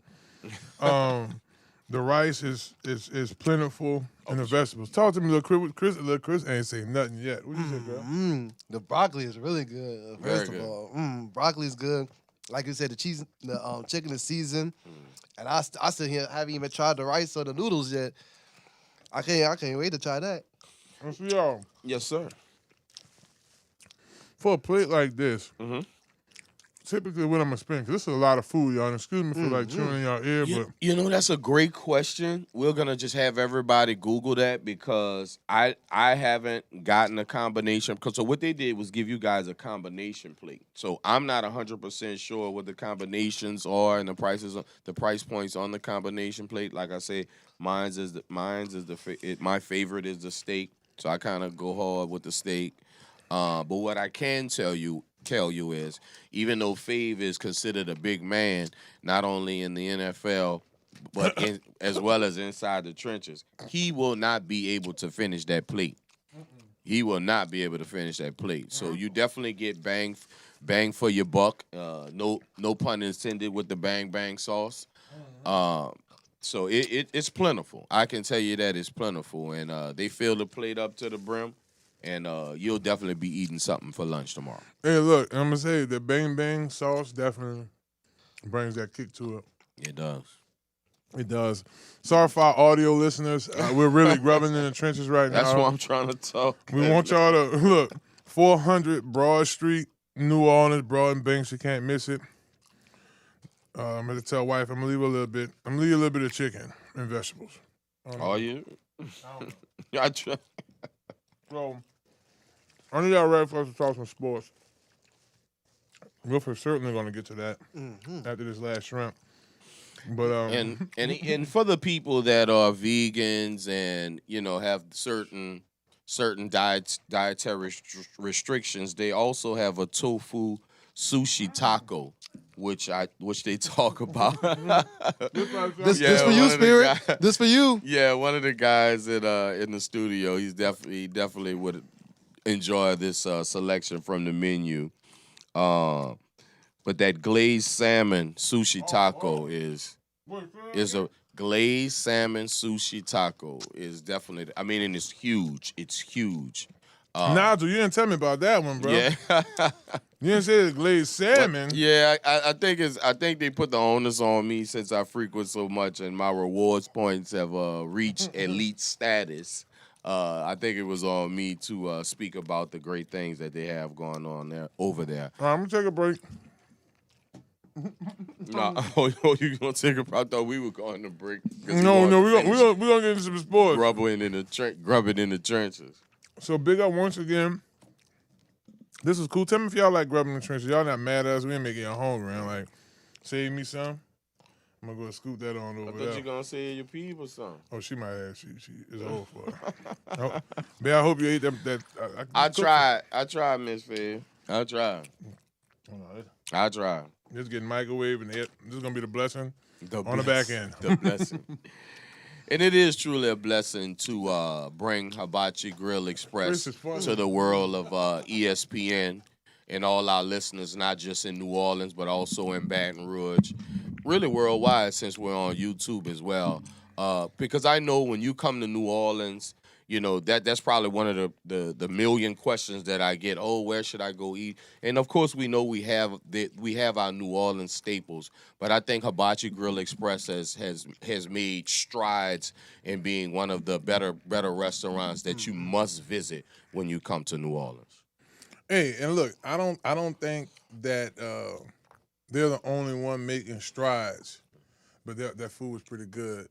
The rice is plentiful, and the vegetables. Talk to me, little Chris. Little Chris ain't saying nothing yet. What you say, girl? The broccoli is really good. First of all, broccoli is good. Like you said, the chicken is seasoned, and I still haven't even tried the rice or the noodles yet. I can't wait to try that. Let's see y'all. Yes, sir. For a plate like this, typically what I'm gonna spend, because this is a lot of food, y'all. And excuse me for like chewing in y'all ear, but That's a great question. We're gonna just have everybody Google that, because I haven't gotten a combination. So what they did was give you guys a combination plate. So I'm not 100% sure what the combinations are and the price points on the combination plate. Like I say, my favorite is the steak. So I kind of go hard with the steak. But what I can tell you is, even though Fave is considered a big man, not only in the NFL, but as well as inside the trenches, he will not be able to finish that plate. He will not be able to finish that plate. So you definitely get bang for your buck. No pun intended with the bang sauce. So it's plentiful. I can tell you that it's plentiful, and they fill the plate up to the brim. And you'll definitely be eating something for lunch tomorrow. Hey, look, I'm going to say the bang sauce definitely brings that kick to it. It does. It does. Sorry for our audio listeners. We're really grubbing in the trenches right now. That's why I'm trying to talk. We want y'all to, look, 400 Broad Street, New Orleans, Broad and Banks. You can't miss it. I'm going to tell wife, I'm going to leave a little bit. I'm going to leave a little bit of chicken and vegetables. Are you? I try. So, I know y'all ready for us to talk some sports. We're for certainly going to get to that after this last shrimp. But and for the people that are vegans and have certain dietary restrictions, they also have a tofu sushi taco, which they talk about. This for you, Spirit. This for you. Yeah, one of the guys in the studio, he definitely would enjoy this selection from the menu. But that glazed salmon sushi taco is a glazed salmon sushi taco is definitely. I mean, and it's huge. It's huge. Nigel, you didn't tell me about that one, bro. Yeah. You didn't say it's glazed salmon. But, yeah, I think they put the onus on me since I frequent so much and my rewards points have reached elite status. I think it was on me to speak about the great things that they have going on over there. All right, I'm gonna take a break. You gonna take a break? I thought we were going to break. No, we're gonna get into some sports. Grubbing in the trenches. So big up once again. This is cool. Tell me if y'all like grubbing in the trenches. Y'all not mad at us. We ain't making y'all hungry. I'm like, save me some. I'm gonna go scoot that on over there. I thought you gonna say your peep or something. Oh, she might have. She is old for her. But I hope you ate that. I tried, Miss Faye. I tried. Just getting microwave and this is gonna be the blessing on the back end. The blessing. And it is truly a blessing to bring Hibachi Grill Express to the world of ESPN and all our listeners, not just in New Orleans, but also in Baton Rouge, really worldwide since we're on YouTube as well. Because I know when you come to New Orleans, that's probably one of the million questions that I get. Oh, where should I go eat? And of course, we know we have our New Orleans staples, but I think Hibachi Grill Express has made strides in being one of the better restaurants that you must visit when you come to New Orleans. Hey, and look, I don't think that they're the only one making strides, but that food was pretty good.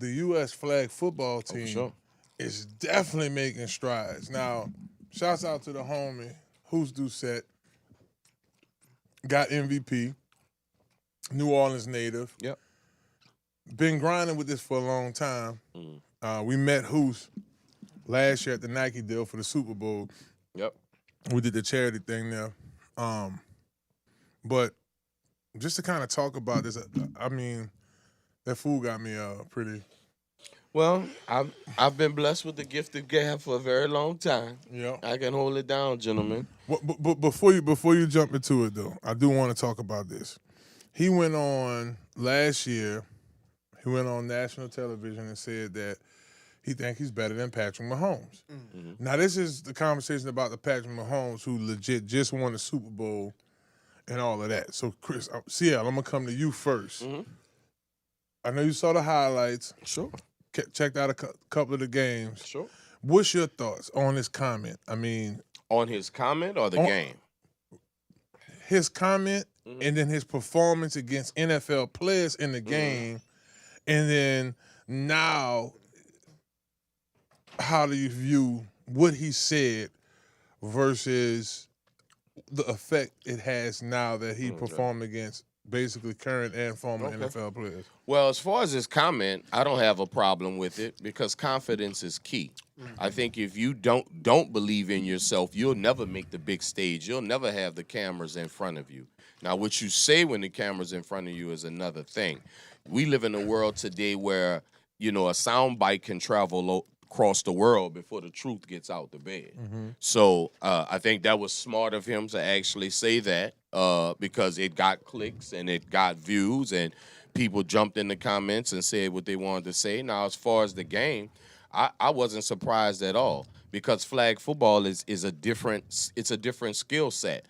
The U.S. flag football team. Is definitely making strides. Now, shouts out to the homie, Who's Do Set. got MVP, New Orleans native. Yep. Been grinding with this for a long time. We met Hoos last year at the Nike deal for the Super Bowl. Yep. We did the charity thing there. But just to kind of talk about this, I mean, that food got me pretty. Well, I've been blessed with the gift of gab for a very long time. Yeah. I can hold it down, gentlemen. But before you jump into it though, I do want to talk about this. He went on last year. He went on national television and said that he thinks he's better than Patrick Mahomes. Now this is the conversation about the Patrick Mahomes who legit just won the Super Bowl and all of that. So Chris, CL, I'm gonna come to you first. I know you saw the highlights. Sure. Checked out a couple of the games. Sure. What's your thoughts on his comment? I mean, on his comment or the game? His comment and then his performance against NFL players in the game, and then now, how do you view what he said versus the effect it has now that he performed against basically current and former NFL players? Well, as far as his comment, I don't have a problem with it because confidence is key. I think if you don't believe in yourself, you'll never make the big stage. You'll never have the cameras in front of you. Now, what you say when the camera's in front of you is another thing. We live in a world today where, a soundbite can travel across the world before the truth gets out the bed. So I think that was smart of him to actually say that because it got clicks and it got views and people jumped in the comments and said what they wanted to say. Now, as far as the game, I wasn't surprised at all because flag football is a different skill set.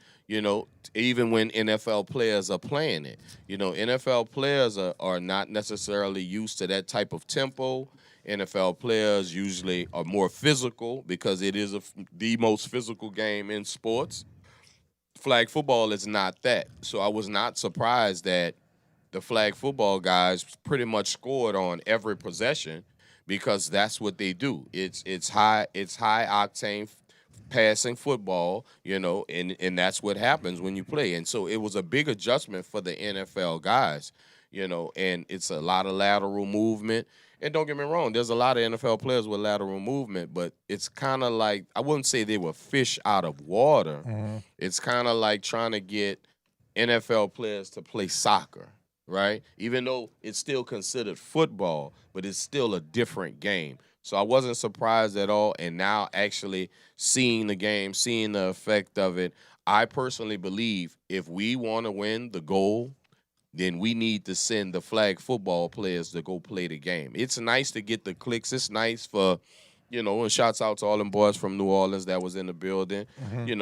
Even when NFL players are playing it, NFL players are not necessarily used to that type of tempo. NFL players usually are more physical because it is the most physical game in sports. Flag football is not that. So I was not surprised that the flag football guys pretty much scored on every possession because that's what they do. It's high octane passing football, and that's what happens when you play. And so it was a big adjustment for the NFL guys, and it's a lot of lateral movement. And don't get me wrong, there's a lot of NFL players with lateral movement, but it's kind of like, I wouldn't say they were fish out of water. It's kind of like trying to get NFL players to play soccer, right? Even though it's still considered football, but it's still a different game. So I wasn't surprised at all. And now actually seeing the game, seeing the effect of it, I personally believe if we want to win the goal, then we need to send the flag football players to go play the game. It's nice to get the clicks. It's nice for, and shouts out to all them boys from New Orleans that was in the building.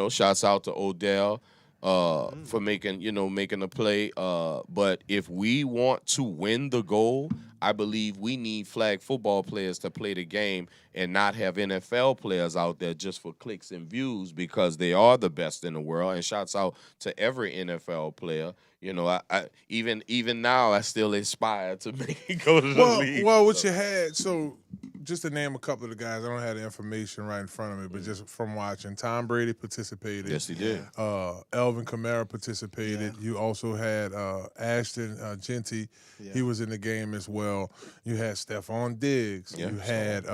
Shouts out to Odell for making a play. But if we want to win the goal, I believe we need flag football players to play the game and not have NFL players out there just for clicks and views because they are the best in the world. And shouts out to every NFL player. I even now I still aspire to make it go to the league. Well, what you had, so just to name a couple of the guys, I don't have the information right in front of me, but just from watching, Tom Brady participated. Yes, he did. Alvin Kamara participated. You also had Ashton Genty. He was in the game as well. You had Stephon Diggs. You had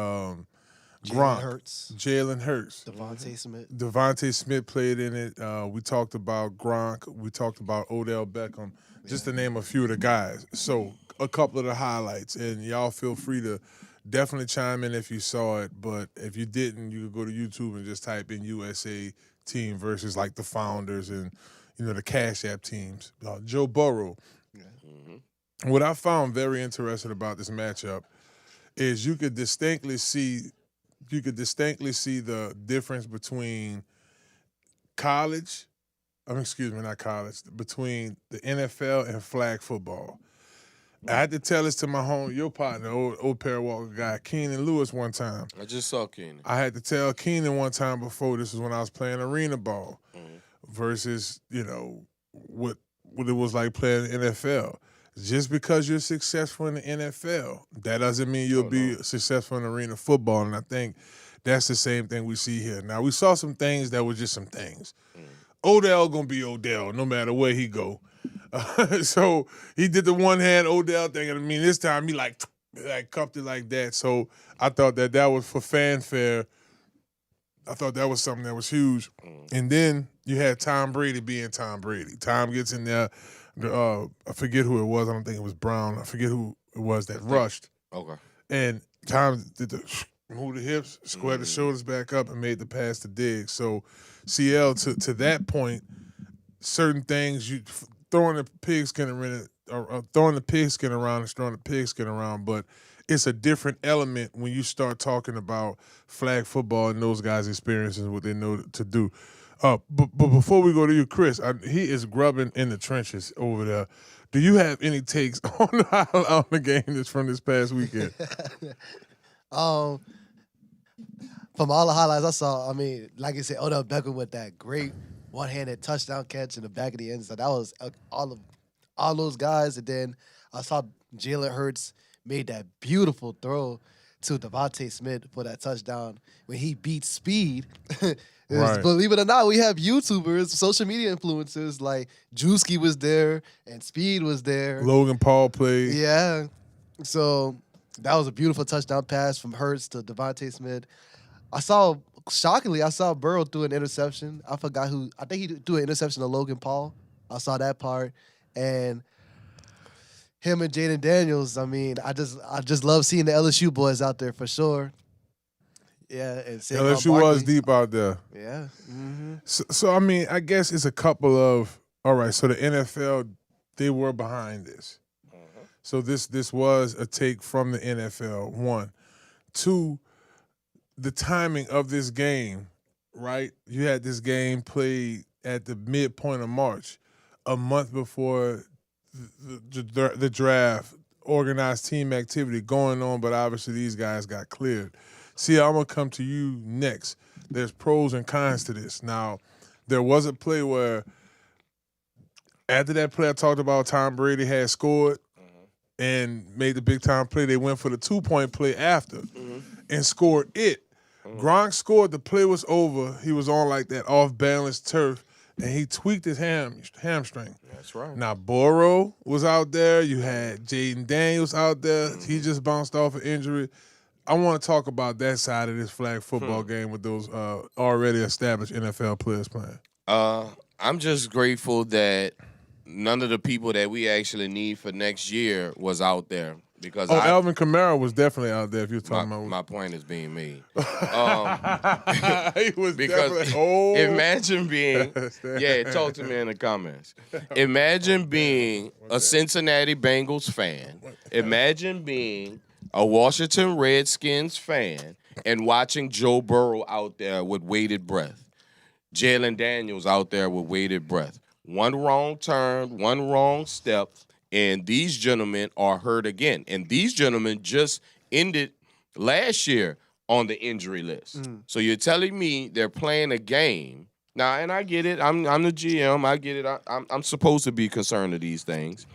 Jalen Hurts. Devontae Smith played in it. We talked about Gronk. We talked about Odell Beckham, just to name a few of the guys. So a couple of the highlights, and y'all feel free to definitely chime in if you saw it. But if you didn't, you could go to YouTube and just type in USA team versus like the Founders and the Cash App teams. Joe Burrow. What I found very interesting about this matchup is you could distinctly see the difference between between the NFL and flag football. I had to tell this to your partner, old Parawalker guy, Keenan Lewis, one time. I just saw Keenan. I had to tell Keenan one time before, this was when I was playing arena ball versus, what it was like playing in the NFL. Just because you're successful in the NFL, that doesn't mean you'll be successful in arena football. And I think that's the same thing we see here. Now, we saw some things that were just some things. Odell gonna be Odell no matter where he go. So he did the one-hand Odell thing, and I mean this time he like cupped it like that. So I thought that was for fanfare. I thought that was something that was huge. And then you had Tom Brady being Tom Brady. Tom gets in there. I forget who it was. I don't think it was Brown. I forget who it was that rushed. Okay. And Tom did move the hips, squared the shoulders back up, and made the pass to Diggs. So CL, to that point, certain things, throwing the pigskin around is throwing the pigskin around, but it's a different element when you start talking about flag football and those guys' experiences and what they know to do. But before we go to you, Chris, he is grubbing in the trenches over there. Do you have any takes on the game that's from this past weekend? From all the highlights I saw, I mean, like I said, Odell Beckham with that great one-handed touchdown catch in the back of the end. So that was all those guys. And then I saw Jalen Hurts made that beautiful throw to Devontae Smith for that touchdown when he beat Speed. Right. Believe it or not, we have YouTubers, social media influencers like Drewski was there and Speed was there. Logan Paul played. Yeah. So that was a beautiful touchdown pass from Hurts to Devontae Smith. Shockingly, I saw Burrow threw an interception. I think he threw an interception to Logan Paul. I saw that part. And him and Jaden Daniels, I mean, I just love seeing the LSU boys out there for sure. Yeah, and LSU was deep out there. Yeah. Mm-hmm. So, I mean, I guess it's a couple of, all right, so the NFL, they were behind this. So this was a take from the NFL, one. Two, the timing of this game, right? You had this game played at the midpoint of March, a month before the draft, organized team activity going on, but obviously these guys got cleared. See, I'm going to come to you next. There's pros and cons to this. Now, there was a play where after that play I talked about, Tom Brady had scored and made the big-time play. They went for the 2-point play after and scored it. Gronk scored. The play was over. He was on like that off-balance turf, and he tweaked his hamstring. That's right. Now, Burrow was out there. You had Jaden Daniels out there. He just bounced off an injury. I want to talk about that side of this flag football game with those already established NFL players playing. I'm just grateful that none of the people that we actually need for next year was out there. Because Alvin Kamara was definitely out there if you're talking about. My point is being made. He was because definitely. Imagine being, talk to me in the comments. Imagine being a Cincinnati Bengals fan. Imagine being a Washington Redskins fan and watching Joe Burrow out there with weighted breath. Jalen Daniels out there with weighted breath. One wrong turn, one wrong step, and these gentlemen are hurt again. And these gentlemen just ended last year on the injury list. So you're telling me they're playing a game. Now, and I get it. I'm the GM. I get it. I'm supposed to be concerned of these things.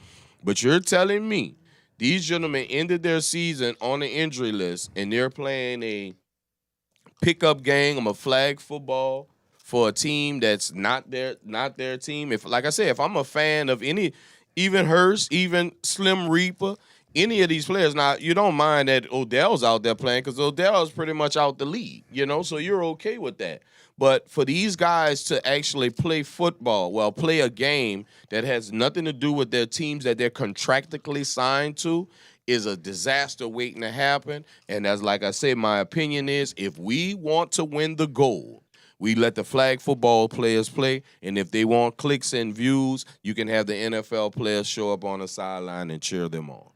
But you're telling me these gentlemen ended their season on the injury list, and they're playing a pickup game of a flag football for a team that's not their team. If, like I said, if I'm a fan of any, even Hurst, even Slim Reaper, any of these players, now you don't mind that Odell's out there playing because Odell's pretty much out the league, so you're okay with that. But for these guys to actually play football, play a game that has nothing to do with their teams that they're contractually signed to, is a disaster waiting to happen. And as like I said, my opinion is if we want to win the gold, we let the flag football players play, and if they want clicks and views, you can have the NFL players show up on the sideline and cheer them on.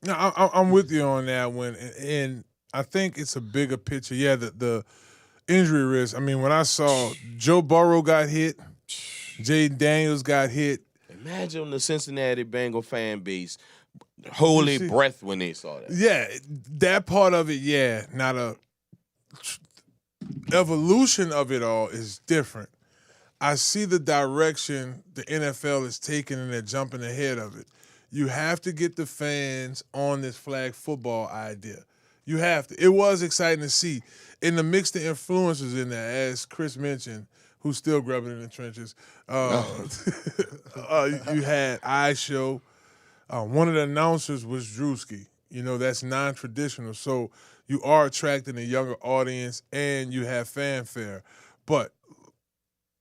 No, I'm with you on that one, and I think it's a bigger picture. Yeah, the injury risk. I mean, when I saw Joe Burrow got hit, Jaden Daniels got hit. Imagine the Cincinnati Bengal fan base holy breath when they saw that. Yeah, that part of it, yeah. Now the evolution of it all is different. I see the direction the NFL is taking and they're jumping ahead of it. You have to get the fans on this flag football idea. You have to. It was exciting to see. In the mix of influencers in there, as Chris mentioned, who's still grubbing in the trenches. You had iShow. One of the announcers was Drewski. That's non-traditional. So you are attracting a younger audience and you have fanfare. But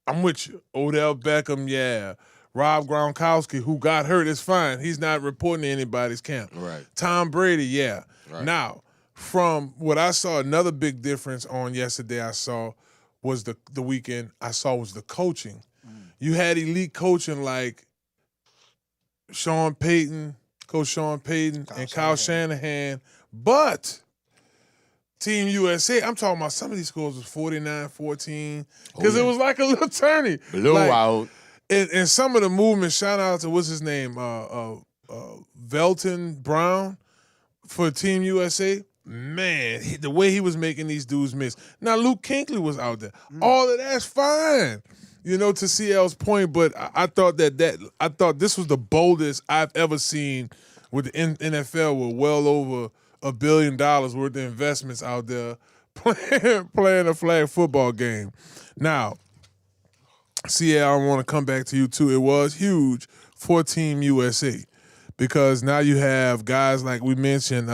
I'm with you. Odell Beckham, yeah. Rob Gronkowski, who got hurt, is fine. He's not reporting to anybody's camp. Right. Tom Brady, yeah. Right. Now, from what I saw, another big difference on yesterday was the weekend was the coaching. You had elite coaching like Coach Sean Payton, and Kyle Shanahan. But Team USA, I'm talking about some of these scores was 49-14 because it was like a little tourney. Blowout. And some of the movement, shout out to, what's his name, Velton Brown for Team USA. Man, the way he was making these dudes miss. Now, Luke Kuechly was out there. All of that's fine, to CL's point, but I thought I thought this was the boldest I've ever seen with the NFL with well over $1 billion worth of investments out there playing a flag football game. Now, CL, I want to come back to you too. It was huge for Team USA because now you have guys like we mentioned,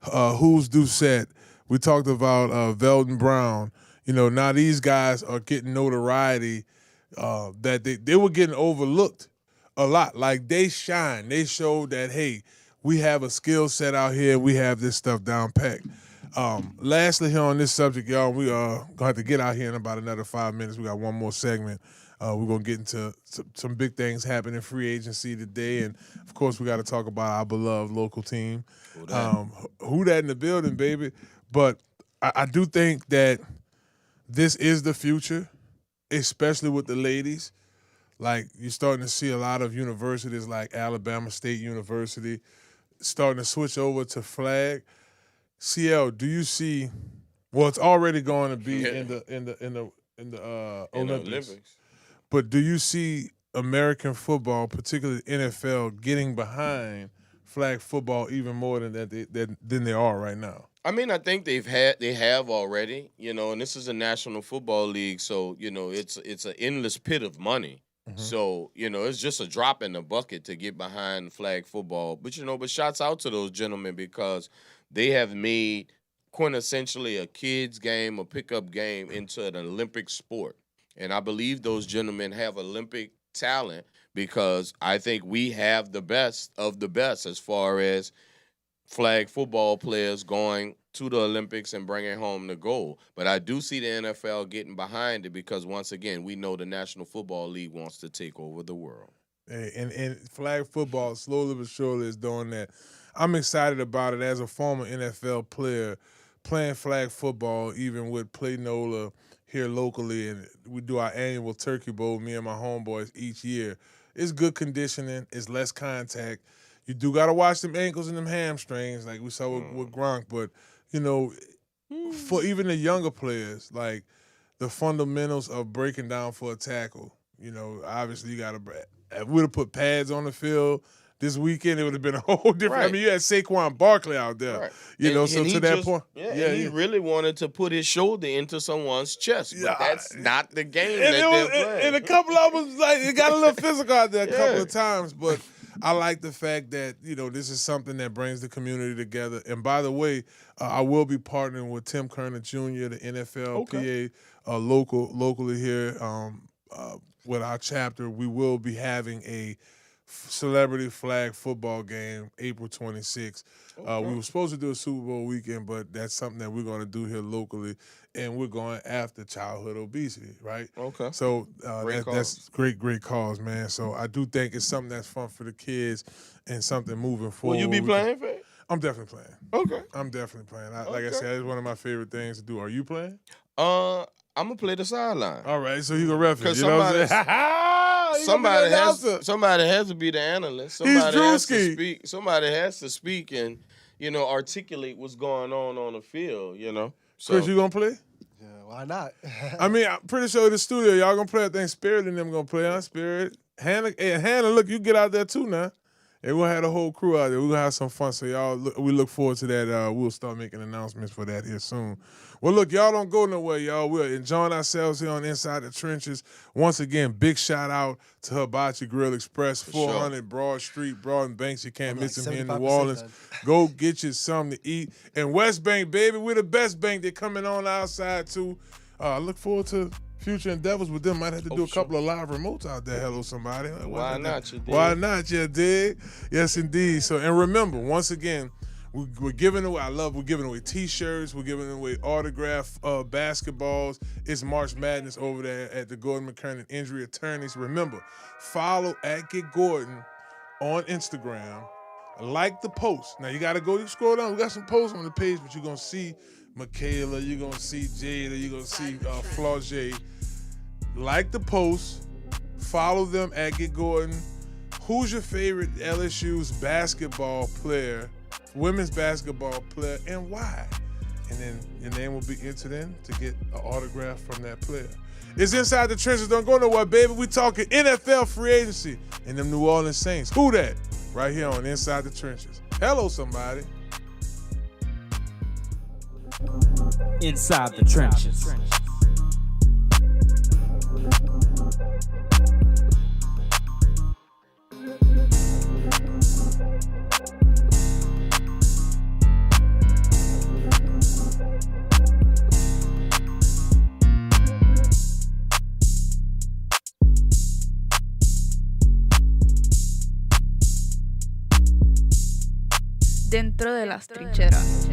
Who's Doucette. We talked about Velton Brown. Now these guys are getting notoriety that they were getting overlooked a lot. Like they shine. They showed that, hey, we have a skill set out here. We have this stuff down packed. Lastly here on this subject, y'all, we are going to have to get out here in about another 5 minutes. We got one more segment. We're going to get into some big things happening in free agency today. And, of course, we got to talk about our beloved local team. Who that in the building, baby. But I do think that this is the future, especially with the ladies. Like, you're starting to see a lot of universities like Alabama State University starting to switch over to flag. CL, do you see? Well, it's already going to be in the Olympics. But do you see American football, particularly NFL, getting behind flag football even more than they are right now? I mean, I think they have already, and this is a National Football League, so it's an endless pit of money. Mm-hmm. So it's just a drop in the bucket to get behind flag football. But shouts out to those gentlemen because they have made quintessentially a kids game, a pickup game into an Olympic sport. And I believe those gentlemen have Olympic talent because I think we have the best of the best as far as flag football players going to the Olympics and bringing home the gold. But I do see the NFL getting behind it because, once again, we know the National Football League wants to take over the world. Hey, and flag football slowly but surely is doing that. I'm excited about it as a former NFL player playing flag football, even with Play NOLA here locally, and we do our annual Turkey Bowl, me and my homeboys, each year. It's good conditioning. It's less contact. You do got to watch them ankles and them hamstrings like we saw with Gronk, but, for even the younger players, like the fundamentals of breaking down for a tackle, obviously you got to – if we would have put pads on the field this weekend, it would have been a whole different. Right. I mean, you had Saquon Barkley out there, right. So to that point, he really wanted to put his shoulder into someone's chest, but that's not the game and that they're playing. And a couple of them, it got a little physical out there a couple of times, but I like the fact that this is something that brings the community together. And by the way, I will be partnering with Tim Kerner Jr., the NFL PA, locally here with our chapter. We will be having a celebrity flag football game April 26th. We were supposed to do a Super Bowl weekend, but that's something that we're going to do here locally, and we're going after childhood obesity, right? Okay. So that's great cause, man. So I do think it's something that's fun for the kids and something moving forward. Will you be playing for it? I'm definitely playing. Okay. I'm definitely playing. Like I said, it's one of my favorite things to do. Are you playing? I'm going to play the sideline. All right, so you can ref it. You know what I'm saying? Somebody has to be the analyst. Somebody has to speak and articulate what's going on the field. So, Chris, you gonna play? Yeah, why not? I mean, I'm pretty sure in the studio y'all gonna play. I think Spirit and them gonna play. Spirit, Hannah, look, you get out there too now. And we'll have the whole crew out there. We're going to have some fun. So, y'all, we look forward to that. We'll start making announcements for that here soon. Well, look, y'all don't go nowhere, y'all. We're enjoying ourselves here on Inside the Trenches. Once again, big shout out to Hibachi Grill Express, 400 Broad Street, Broad and Banks. You can't miss them here in New Orleans. Go get you something to eat. And West Bank, baby, we're the best bank. They're coming on outside, too. I look forward to future endeavors with them. Might have to do a couple of live remotes out there. Hello, somebody. Why not, you dig? Why not, you dig? Yes, indeed. So, and remember, once again, we're giving away, we're giving away T-shirts. We're giving away autographed basketballs. It's March Madness over there at the Gordan McKernan Injury Attorneys. Remember, follow at Get Gordan on Instagram. Like the post. Now, you got to go, you scroll down. We got some posts on the page, but you're going to see Michaela, you're going to see Jada, you're going to see Flaugier. Like the post. Follow them at Get Gordan. Who's your favorite LSU's basketball player, women's basketball player, and why? And then your name will be entered in to get an autograph from that player. It's Inside the Trenches. Don't go nowhere, baby. We talking NFL free agency and them New Orleans Saints. Who that? Right here on Inside the Trenches. Hello, somebody. Inside the Trenches. Dentro de las trincheras.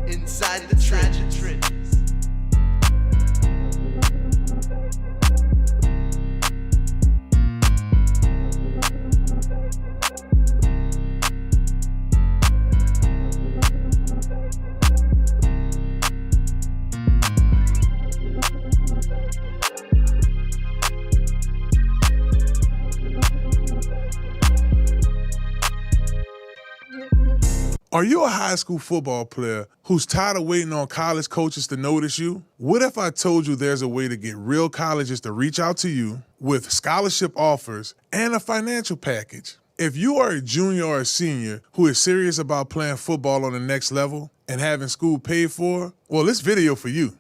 Inside the trenches. Are you a high school football player who's tired of waiting on college coaches to notice you? What if I told you there's a way to get real colleges to reach out to you with scholarship offers and a financial package? If you are a junior or a senior who is serious about playing football on the next level and having school paid for, well, this video for you.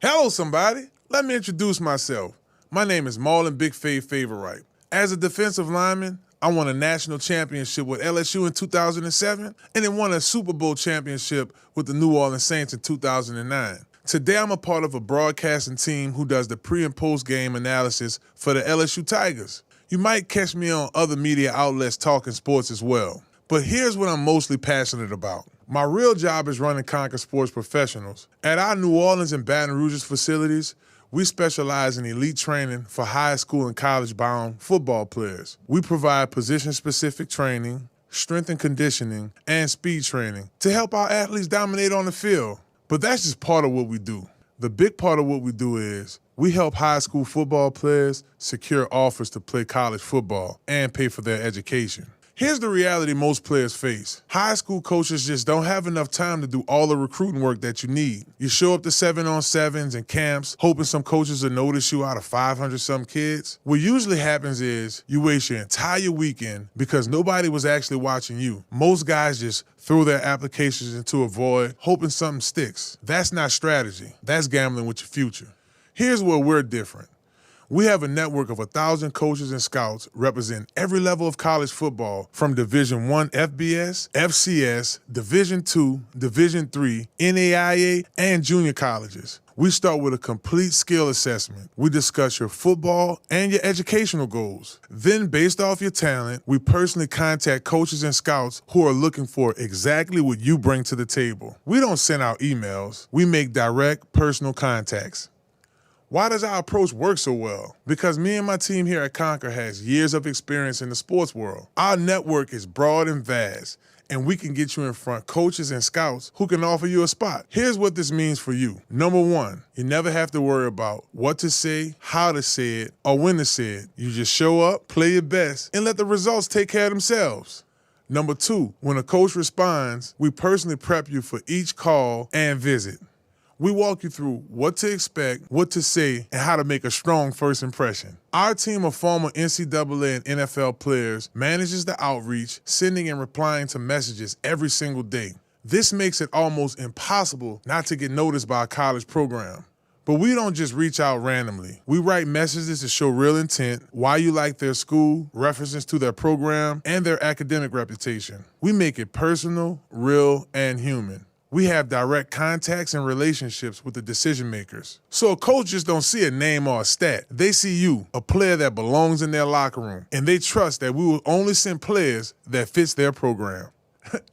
Hello, somebody. Let me introduce myself. My name is Marlon Big Fave Favorite. As a defensive lineman, I won a national championship with LSU in 2007 and then won a Super Bowl championship with the New Orleans Saints in 2009. Today, I'm a part of a broadcasting team who does the pre- and post-game analysis for the LSU Tigers. You might catch me on other media outlets talking sports as well. But here's what I'm mostly passionate about. My real job is running Conquer Sports Professionals. At our New Orleans and Baton Rouge's facilities, we specialize in elite training for high school and college-bound football players. We provide position-specific training, strength and conditioning, and speed training to help our athletes dominate on the field. But that's just part of what we do. The big part of what we do is we help high school football players secure offers to play college football and pay for their education. Here's the reality most players face. High school coaches just don't have enough time to do all the recruiting work that you need. You show up to 7-on-7s and camps, hoping some coaches will notice you out of 500-some kids. What usually happens is you waste your entire weekend because nobody was actually watching you. Most guys just throw their applications into a void, hoping something sticks. That's not strategy. That's gambling with your future. Here's where we're different. We have a network of 1,000 coaches and scouts representing every level of college football from Division I FBS, FCS, Division II, Division III, NAIA, and junior colleges. We start with a complete skill assessment. We discuss your football and your educational goals. Then, based off your talent, we personally contact coaches and scouts who are looking for exactly what you bring to the table. We don't send out emails. We make direct, personal contacts. Why does our approach work so well? Because me and my team here at Conquer has years of experience in the sports world. Our network is broad and vast, and we can get you in front coaches and scouts who can offer you a spot. Here's what this means for you. Number one, you never have to worry about what to say, how to say it, or when to say it. You just show up, play your best, and let the results take care of themselves. Number two, when a coach responds, we personally prep you for each call and visit. We walk you through what to expect, what to say, and how to make a strong first impression. Our team of former NCAA and NFL players manages the outreach, sending and replying to messages every single day. This makes it almost impossible not to get noticed by a college program. But we don't just reach out randomly. We write messages to show real intent, why you like their school, references to their program, and their academic reputation. We make it personal, real, and human. We have direct contacts and relationships with the decision makers. So a coach just don't see a name or a stat. They see you, a player that belongs in their locker room, and they trust that we will only send players that fits their program.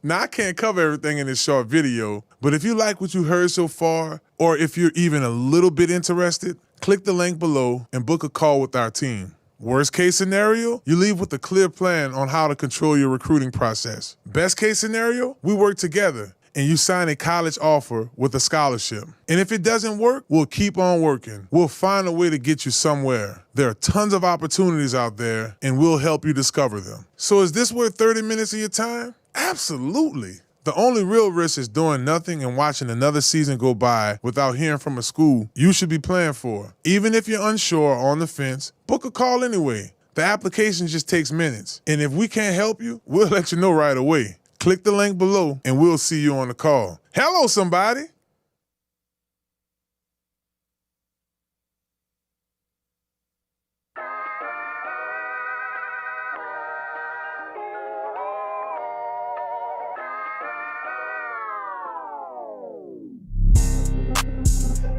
Now, I can't cover everything in this short video, but if you like what you heard so far, or if you're even a little bit interested, click the link below and book a call with our team. Worst case scenario, you leave with a clear plan on how to control your recruiting process. Best case scenario, we work together and you sign a college offer with a scholarship. And if it doesn't work, we'll keep on working. We'll find a way to get you somewhere. There are tons of opportunities out there, and we'll help you discover them. So is this worth 30 minutes of your time? Absolutely. The only real risk is doing nothing and watching another season go by without hearing from a school you should be playing for. Even if you're unsure or on the fence, book a call anyway. The application just takes minutes. And if we can't help you, we'll let you know right away. Click the link below, and we'll see you on the call. Hello, somebody.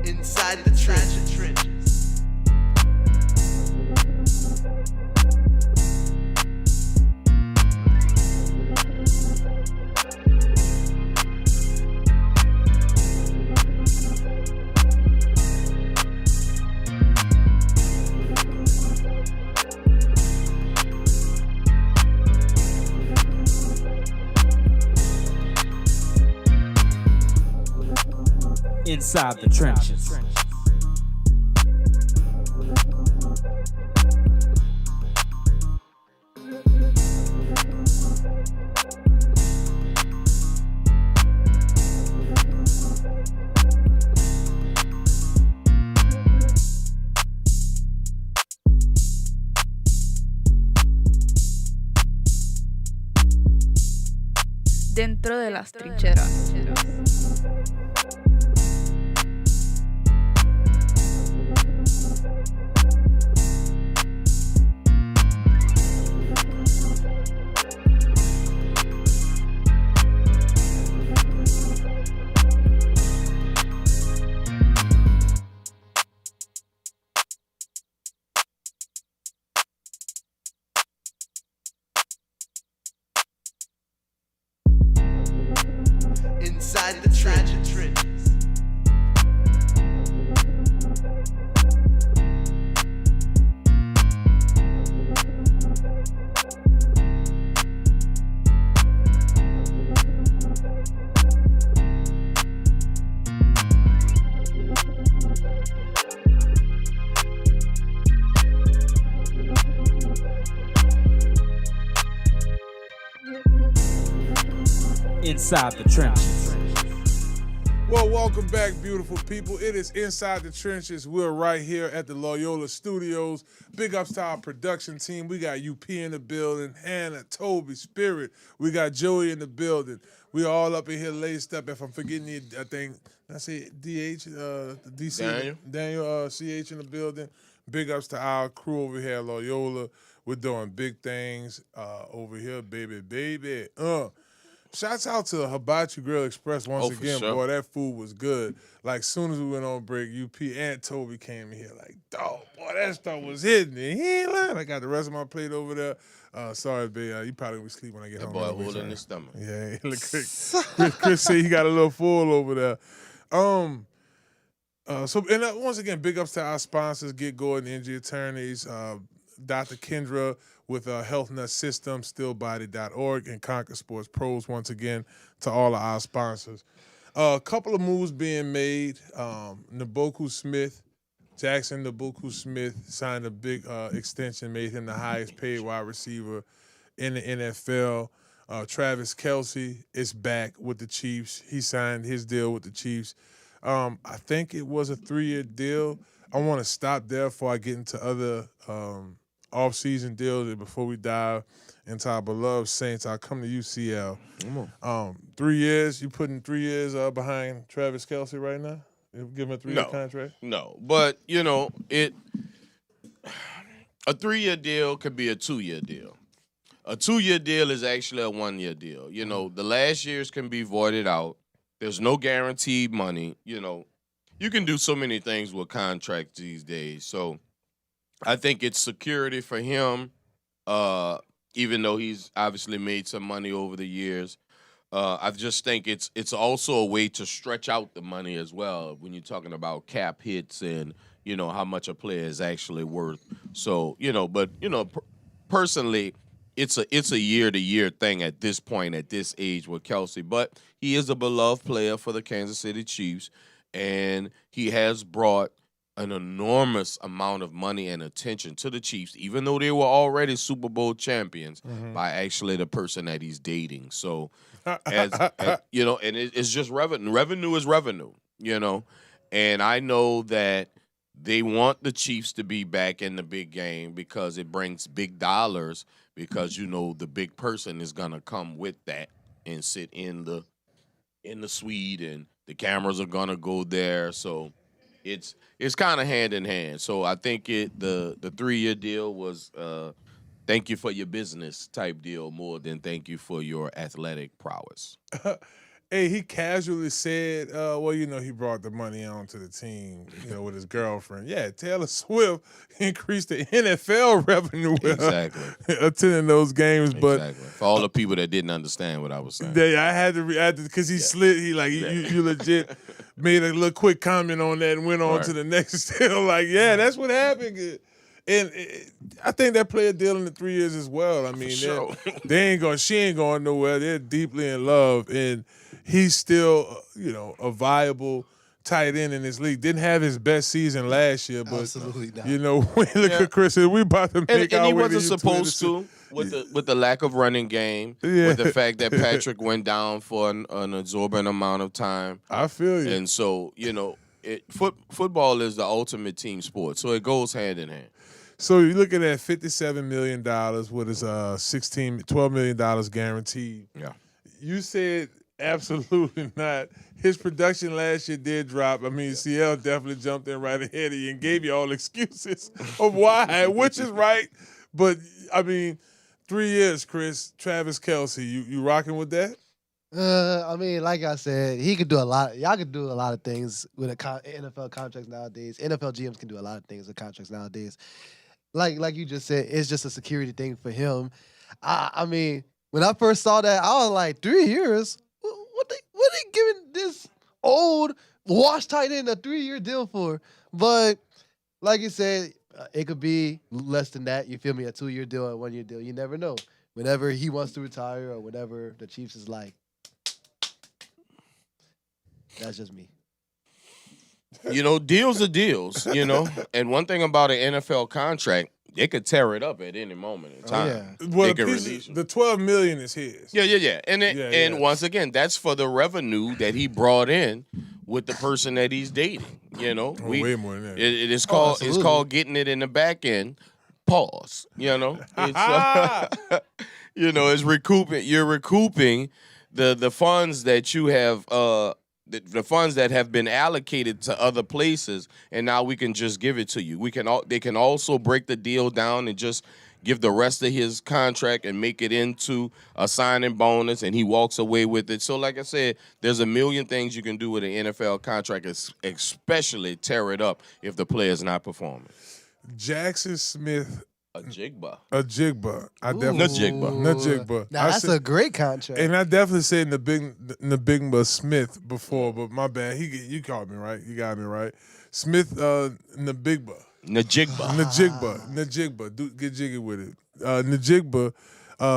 Inside the trenches. Inside the trenches. Dentro de las trincheras. Inside the trenches. Inside the trenches. Well, welcome back, beautiful people. It is Inside the Trenches. We're right here at the Loyola studios. Big ups to our production team. We got UP in the building, Hannah, Tobi, Spirit. We got Joey in the building. We all up in here laced up. If I'm forgetting you, I think, I say DH, DC, Daniel CH in the building. Big ups to our crew over here at Loyola. We're doing big things over here, baby. Shouts out to Hibachi Grill Express once again. Sure. Boy, that food was good. Like, soon as we went on break, UP and Tobi came in here like, dog, boy, that stuff was hitting it. He ain't lying. I got the rest of my plate over there. Sorry, babe. You probably will sleep when I get home. That boy holding his stomach. Yeah, look, Chris said he got a little full over there. Once again, big ups to our sponsors, Get Gordan Injury Attorneys, Dr. Kendra with Health Nut Systems, stillbody.org, and Conquer Sports Pros. Once again, to all of our sponsors. A couple of moves being made. Njoku Smith, Jackson Njoku Smith signed a big extension, made him the highest paid wide receiver in the NFL. Travis Kelce is back with the Chiefs. He signed his deal with the Chiefs. I think it was a 3-year deal. I want to stop there before I get into other off-season deals. And before we dive into our beloved Saints, I'll come to UCL. 3 years, you putting 3 years behind Travis Kelce right now? You give him a 3-year contract? No, but, a 3-year deal could be a 2-year deal. A 2-year deal is actually a 1-year deal. The last years can be voided out. There's no guaranteed money. You can do so many things with contracts these days. So I think it's security for him, even though he's obviously made some money over the years. I just think it's also a way to stretch out the money as well when you're talking about cap hits and, how much a player is actually worth. So, personally, it's a year-to-year thing at this point, at this age with Kelce. But he is a beloved player for the Kansas City Chiefs, and he has brought an enormous amount of money and attention to the Chiefs, even though they were already Super Bowl champions, by actually the person that he's dating. So, and it's just revenue. Revenue is revenue, And I know that they want the Chiefs to be back in the big game because it brings big dollars, because the big person is gonna come with that and sit in the suite, and the cameras are gonna go there. So it's kind of hand in hand. So I think the 3-year deal was thank you for your business type deal more than thank you for your athletic prowess. Hey, he casually said, he brought the money onto the team, with his girlfriend. Yeah, Taylor Swift increased the NFL revenue with attending those games. But exactly. For all the people that didn't understand what I was saying. Yeah, I had to because he slid. He you legit made a little quick comment on that and went on to the next deal. That's what happened. And I think that player deal in the 3 years as well. I mean, she ain't going nowhere. They're deeply in love, and he's still, a viable tight end in this league. Didn't have his best season last year, but absolutely not. When you look at Chris, we about to make and he wasn't supposed to with the lack of running game, with the fact that Patrick went down for an exorbitant amount of time. I feel you. And so, football is the ultimate team sport, so it goes hand in hand. So you're looking at $57 million with his $12 million guaranteed. Yeah. You said absolutely not. His production last year did drop. I mean, CL definitely jumped in right ahead of you and gave you all excuses of why, which is right. But, 3 years, Chris, Travis Kelce, you rocking with that? Like I said, he could do a lot. Y'all could do a lot of things with NFL contracts nowadays. NFL GMs can do a lot of things with contracts nowadays. Like you just said, it's just a security thing for him. When I first saw that, I was like, 3 years? What they giving this old washed tight end a 3-year deal for? But like you said, it could be less than that. You feel me? A 2-year deal, a 1-year deal. You never know. Whenever he wants to retire or whenever the Chiefs is like, that's just me. Deals are deals, And one thing about an NFL contract, they could tear it up at any moment in time. Well, they could release the $12 million is his. Yeah. And once again, that's for the revenue that he brought in with the person that he's dating. Way more than that. It's called getting it in the back end. Pause. It's it's recouping. You're recouping the funds that you have. The funds that have been allocated to other places, and now we can just give it to you. They can also break the deal down and just give the rest of his contract and make it into a signing bonus, and he walks away with it. So, like I said, there's a million things you can do with an NFL contract, especially tear it up if the player's not performing. Jackson Smith A Jigba. I Ooh. definitely Najigba. Now that's a great contract. And I definitely said Nabigma Smith before, but my bad. You called me right. You got me right. Smith Nabigba. Najigba. Get jiggy with it. Najigba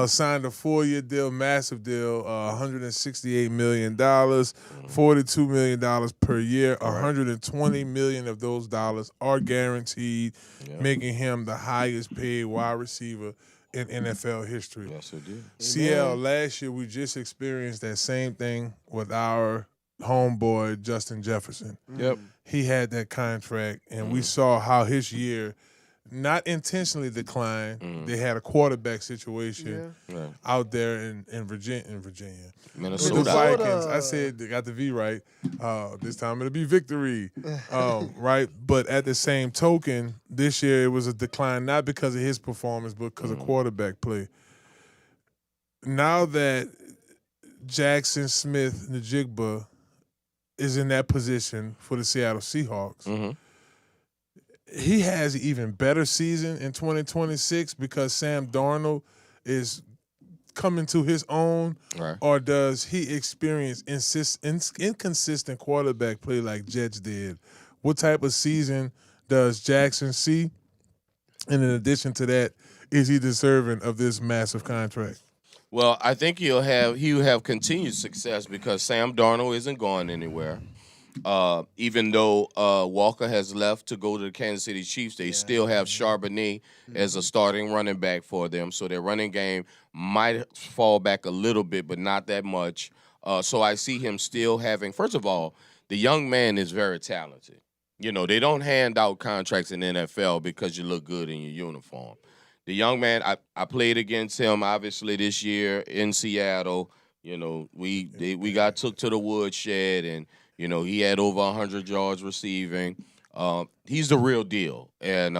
signed a 4-year deal, massive deal, $168 million, $42 million per year. $120 million of those dollars are guaranteed, making him the highest paid wide receiver in NFL history. Yes, it did. CL, last year we just experienced that same thing with our homeboy Justin Jefferson. Yep. He had that contract, and we saw how his year not intentionally declined. They had a quarterback situation out there in Virginia. Minnesota. With the Vikings. I said they got the V right. This time it'll be victory. Right? But at the same token, this year it was a decline, not because of his performance, but because of quarterback play. Now that Jackson Smith Njigba is in that position for the Seattle Seahawks, he has an even better season in 2026 because Sam Darnold is coming to his own, or does he experience inconsistent quarterback play like Jets did? What type of season does Jackson see? And in addition to that, is he deserving of this massive contract? Well, I think he'll have continued success because Sam Darnold isn't going anywhere. Even though Walker has left to go to the Kansas City Chiefs, they still have Charbonnet as a starting running back for them. So their running game might fall back a little bit, but not that much. So I see him still having, first of all, the young man is very talented. You know, they don't hand out contracts in the NFL because you look good in your uniform. The young man, I played against him, obviously, this year in Seattle. You know, we got took to the woodshed, and, you know, he had over 100 yards receiving. He's the real deal. And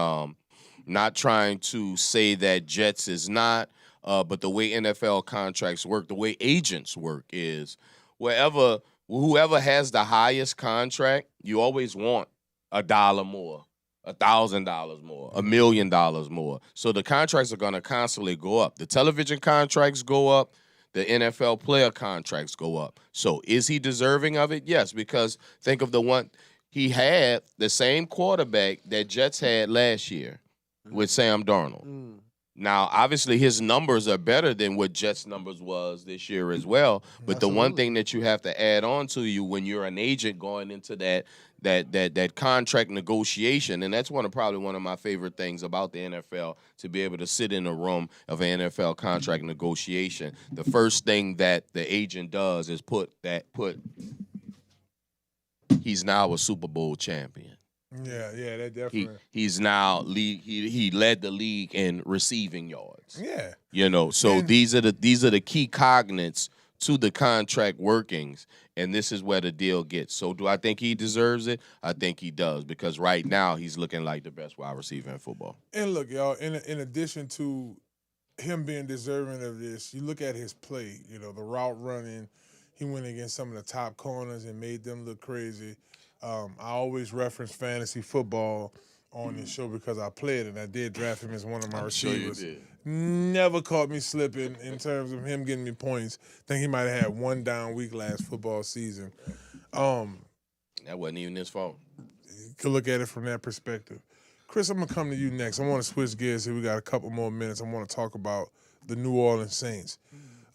not trying to say that Jets is not, but the way NFL contracts work, the way agents work is whoever has the highest contract, you always want $1 more. $1,000 more, $1 million more. So the contracts are going to constantly go up. The television contracts go up. The NFL player contracts go up. So is he deserving of it? Yes, because think of the one he had, the same quarterback that Jets had last year with Sam Darnold. Now, obviously, his numbers are better than what Jets' numbers was this year as well. But the one thing that you have to add on to you when you're an agent going into that contract negotiation, and that's probably one of my favorite things about the NFL, to be able to sit in a room of an NFL contract negotiation. The first thing that the agent does is put he's now a Super Bowl champion. Yeah, that definitely. He's now he led the league in receiving yards. Yeah. You know, so these are the key cognates to the contract workings, and this is where the deal gets. So do I think he deserves it? I think he does, because right now he's looking like the best wide receiver in football. And look, y'all, in addition to him being deserving of this, you look at his play, you know, the route running. He went against some of the top corners and made them look crazy. I always reference fantasy football on this show because I played and I did draft him as one of my receivers. Sure you did. Never caught me slipping in terms of him getting me points. I think he might have had one down week last football season. That wasn't even his fault. You could look at it from that perspective. Chris, I'm going to come to you next. I want to switch gears here. We got a couple more minutes. I want to talk about the New Orleans Saints.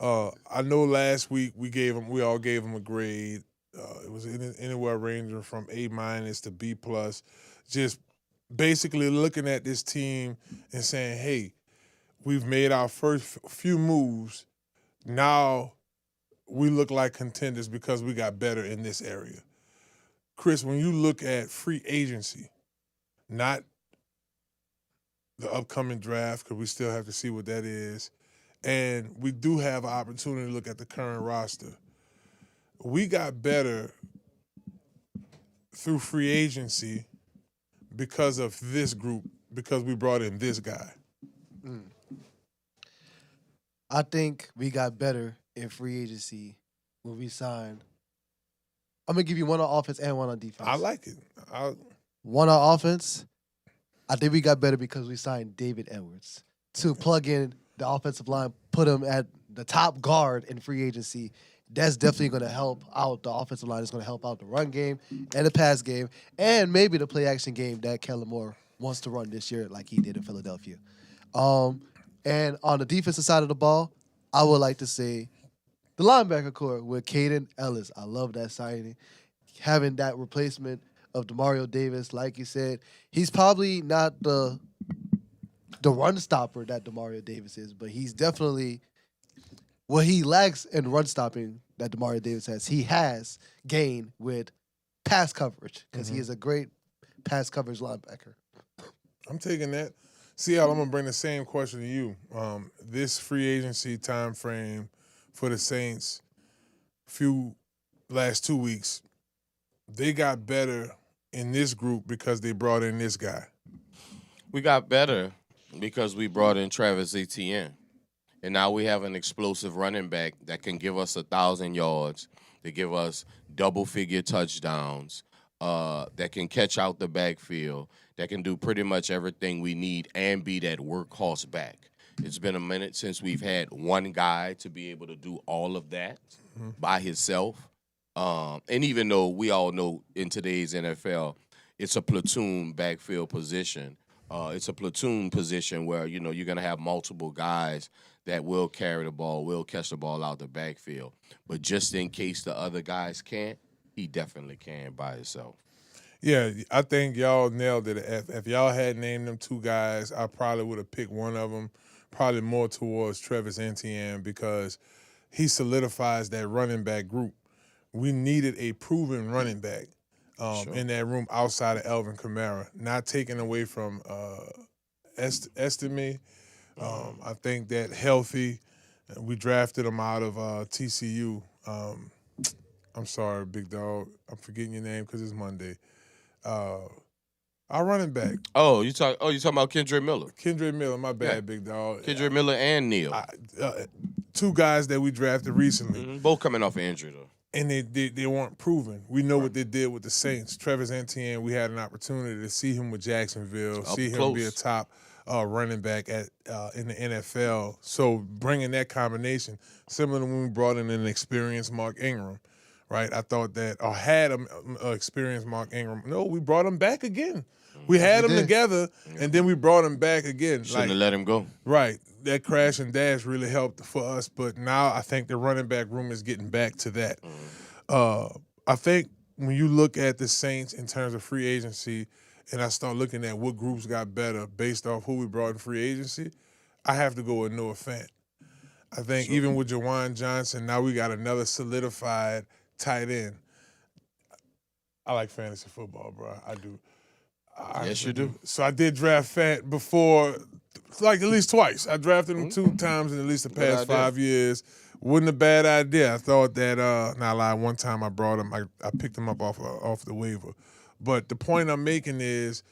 I know last week we all gave them a grade. It was anywhere ranging from A- to B+. Just basically looking at this team and saying, hey, we've made our first few moves. Now we look like contenders because we got better in this area. Chris, when you look at free agency, not the upcoming draft, because we still have to see what that is, and we do have an opportunity to look at the current roster. We got better through free agency because of this group, because we brought in this guy. I think we got better in free agency when we signed. I'm going to give you one on offense and one on defense. I like it. One on offense, I think we got better because we signed David Edwards to plug in the offensive line, put him at the top guard in free agency. That's definitely going to help out the offensive line. It's going to help out the run game and the pass game and maybe the play action game that Kellen Moore wants to run this year like he did in Philadelphia. And on the defensive side of the ball, I would like to say the linebacker core with Caden Ellis. I love that signing. Having that replacement of Demario Davis, like you said, he's probably not the run stopper that Demario Davis is, but he's definitely what he lacks in run stopping that Demario Davis has. He has gained with pass coverage because he is a great pass coverage linebacker. I'm taking that. Seattle, I'm going to bring the same question to you. This free agency time frame for the Saints, last 2 weeks, they got better in this group because they brought in this guy. We got better because we brought in Travis Etienne. And now we have an explosive running back that can give us 1,000 yards, that give us double-figure touchdowns, that can catch out the backfield, that can do pretty much everything we need and be that workhorse back. It's been a minute since we've had one guy to be able to do all of that by himself. And even though we all know in today's NFL, it's a platoon backfield position. It's a platoon position where, you're going to have multiple guys that will carry the ball, will catch the ball out the backfield. But just in case the other guys can't, he definitely can by himself. Yeah, I think y'all nailed it. If y'all had named them two guys, I probably would have picked one of them, probably more towards Travis Etienne because he solidifies that running back group. We needed a proven running back in that room outside of Alvin Kamara, not taken away from Estime. I think that healthy. We drafted him out of TCU. I'm sorry, big dog. I'm forgetting your name because it's Monday. Our running back. You talking about Kendrick Miller? Kendrick Miller, my bad, big dog. Kendrick Miller and Neal. Two guys that we drafted recently. Both coming off an injury, though. And they weren't proven. We know what they did with the Saints. Travis Etienne, we had an opportunity to see him with Jacksonville, see him be a top running back in the NFL. So bringing that combination, similar to when we brought in an experienced Mark Ingram, right? I thought that, or had an experienced Mark Ingram. No, we brought him back again. We had him together, and then we brought him back again. Shouldn't have let him go. Right. That crash and dash really helped for us, but now I think the running back room is getting back to that. I think when you look at the Saints in terms of free agency, and I start looking at what groups got better based off who we brought in free agency, I have to go with Noah Fant. I think even with Jawan Johnson, now we got another solidified tight end. I like fantasy football, bro. I do. Yes, you do. So I did draft Fant before, like at least twice. I drafted him 2 times in at least the past 5 years. Wasn't a bad idea. I thought that, not lie, one time I brought him, I picked him up off the waiver. But the point I'm making is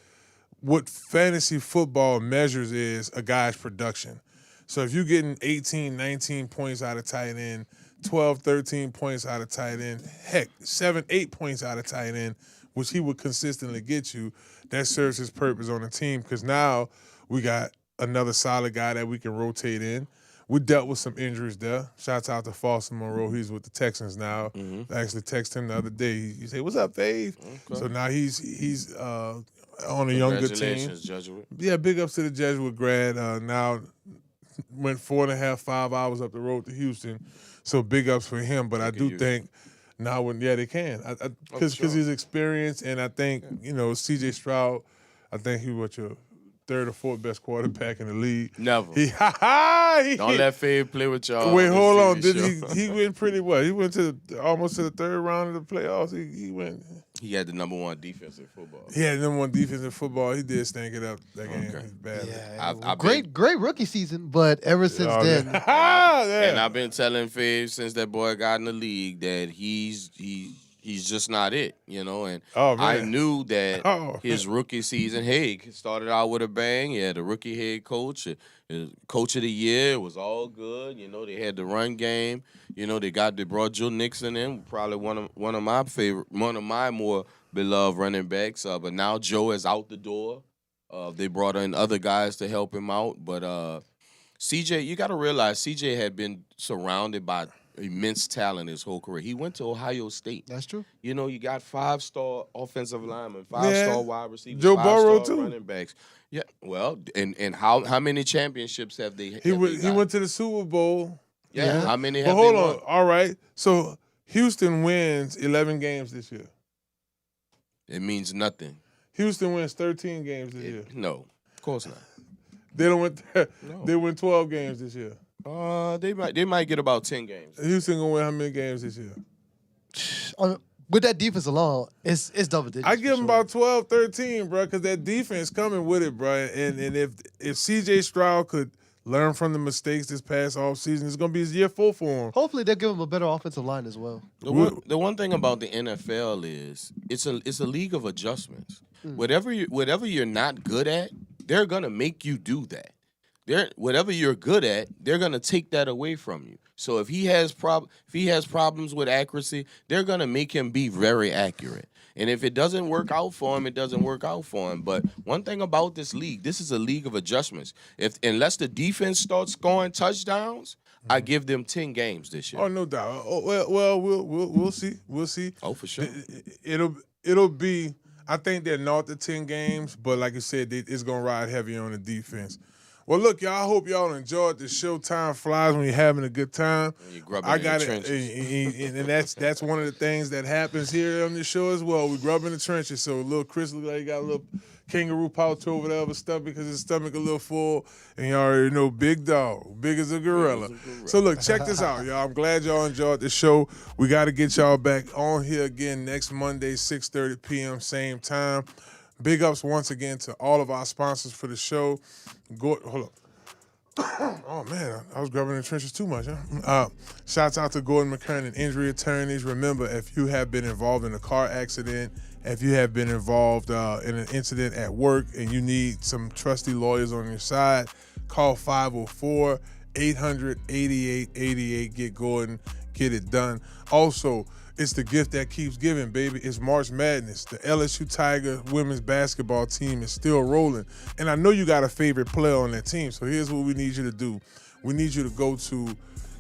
what fantasy football measures is a guy's production. So if you're getting 18, 19 points out of tight end, 12, 13 points out of tight end, heck, 7, 8 points out of tight end, which he would consistently get you, that serves his purpose on the team because now we got another solid guy that we can rotate in. We dealt with some injuries there. Shouts out to Foster Monroe. He's with the Texans now. I actually texted him the other day. He said, "What's up, Fave?" Okay. So now he's on a younger team. Congratulations, Jesuit. Yeah, big ups to the Jesuit grad. Now went 4.5, 5 hours up the road to Houston. So big ups for him. But I do think now they can. Because he's experienced, and I think, C.J. Stroud, I think he was your 3rd or 4th best quarterback in the league. Never. Don't let Fave play with y'all. Wait, hold on. He went pretty well. He went almost to the 3rd round of the playoffs. He went. He had the number 1 defense in football. He had the number 1 defense in football. He did stank it up that game badly. Yeah, great rookie season, but ever since then. And I've been telling Fave since that boy got in the league that he's just not it, and I knew that his rookie season, started out with a bang. Yeah, the rookie head coach, coach of the year, was all good. They had the run game. They brought Joe Nixon in, probably one of my more beloved running backs. But now Joe is out the door. They brought in other guys to help him out, but CJ, you got to realize CJ had been surrounded by immense talent his whole career. He went to Ohio State. That's true. You know, you got 5-star offensive linemen, 5-star wide receivers, Joe 5-star Burrow, too. running backs. Yeah, well, and how many championships have they? He went to the Super Bowl. Yeah, how many? But Have hold they on. won? All right. So Houston wins 11 games this year. It means nothing. Houston wins 13 games this year. No, of course not. They don't win. No. They win 12 games this year. They might get about 10 games. Houston gonna win how many games this year? With that defense alone, it's double digits. I give them for sure. about 12, 13, bro, because that defense coming with it, bro. And if C.J. Stroud could learn from the mistakes this past offseason, it's gonna be his year 4 for him. Hopefully, they'll give him a better offensive line as well. The one thing about the NFL is it's a league of adjustments. Whatever you're not good at, they're gonna make you do that. Whatever you're good at, they're gonna take that away from you. So if he has problems with accuracy, they're gonna make him be very accurate. And if it doesn't work out for him, it doesn't work out for him. But one thing about this league, this is a league of adjustments. Unless the defense starts scoring touchdowns, I give them 10 games this year. Oh, no doubt. Oh, well, we'll see. We'll see. Oh, for sure. It'll be. I think they're north of 10 games, but like you said, it's gonna ride heavy on the defense. Well, look, y'all. I hope y'all enjoyed the show. Time flies when you're having a good time. You're grubbing I in got the it, trenches. and that's one of the things that happens here on this show as well. We grub in the trenches. So little Chris looks like he got a little kangaroo pouch over there of his stomach because his stomach a little full, and you already know, big dog, big as a gorilla. So look, check this out, y'all. I'm glad y'all enjoyed the show. We got to get y'all back on here again next Monday, 6:30 p.m. same time. Big ups once again to all of our sponsors for the show. Hold up. Oh, man, I was grubbing in the trenches too much, huh? Shouts out to Gordan, McKernan, injury attorneys. Remember, if you have been involved in a car accident, if you have been involved in an incident at work and you need some trusty lawyers on your side, call 504-800-8888. Get Gordan, get it done. Also, it's the gift that keeps giving, baby. It's March Madness. The LSU Tiger women's basketball team is still rolling. And I know you got a favorite player on that team, so here's what we need you to do. We need you to go to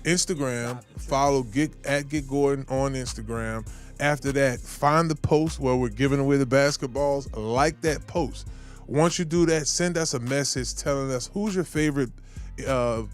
Instagram, follow Get Gordan on Instagram. After that, find the post where we're giving away the basketballs. Like that post. Once you do that, send us a message telling us who's your favorite WNBA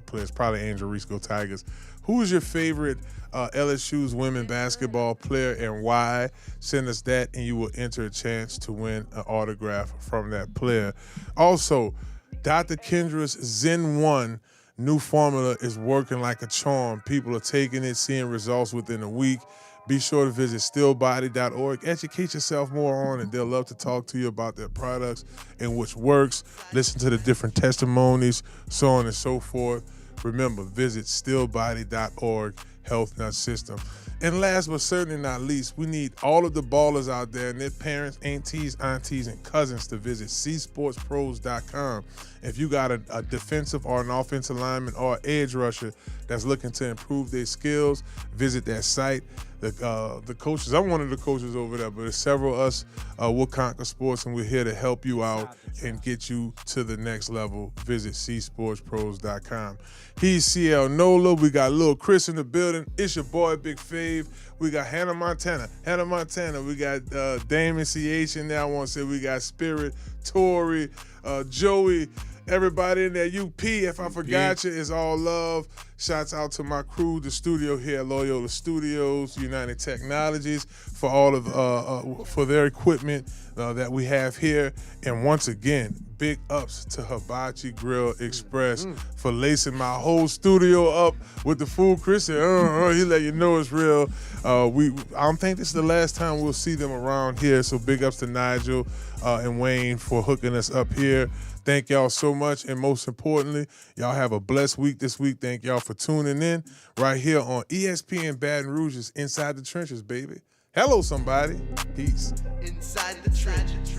players, probably Angel Reese, go Tigers. Who's your favorite LSU's women basketball player and why? Send us that and you will enter a chance to win an autograph from that player. Also, Dr. Kendra's Zen 1 new formula is working like a charm. People are taking it, seeing results within a week. Be sure to visit stillbody.org. Educate yourself more on it. They'll love to talk to you about their products and which works. Listen to the different testimonies, so on and so forth. Remember, visit stillbody.org, Health Nut System. And last but certainly not least, we need all of the ballers out there and their parents, aunties, and cousins to visit csportspros.com. If you got a defensive or an offensive lineman or edge rusher that's looking to improve their skills, visit that site. The coaches, I'm one of the coaches over there, but there's several of us will conquer sports, and we're here to help you out and get you to the next level. Visit csportspros.com. He's CL NOLA. We got Lil Chris in the building. It's your boy, Big Fave. We got Hannah Montana. We got Damian CH in there. I want to say we got Spirit, Tori, Joey, everybody in there. UP, if I forgot you, it's all love. Shouts out to my crew, the studio here at Loyola Studios, United Technologies, for all of for their equipment that we have here. And once again, big ups to Hibachi Grill Express for lacing my whole studio up with the food. Chris said, he let you know it's real. I don't think this is the last time we'll see them around here. So big ups to Nigel and Wayne for hooking us up here. Thank y'all so much. And most importantly, y'all have a blessed week this week. Thank y'all for tuning in right here on ESPN Baton Rouge's Inside the Trenches, baby. Hello, somebody. Peace. Inside the trenches.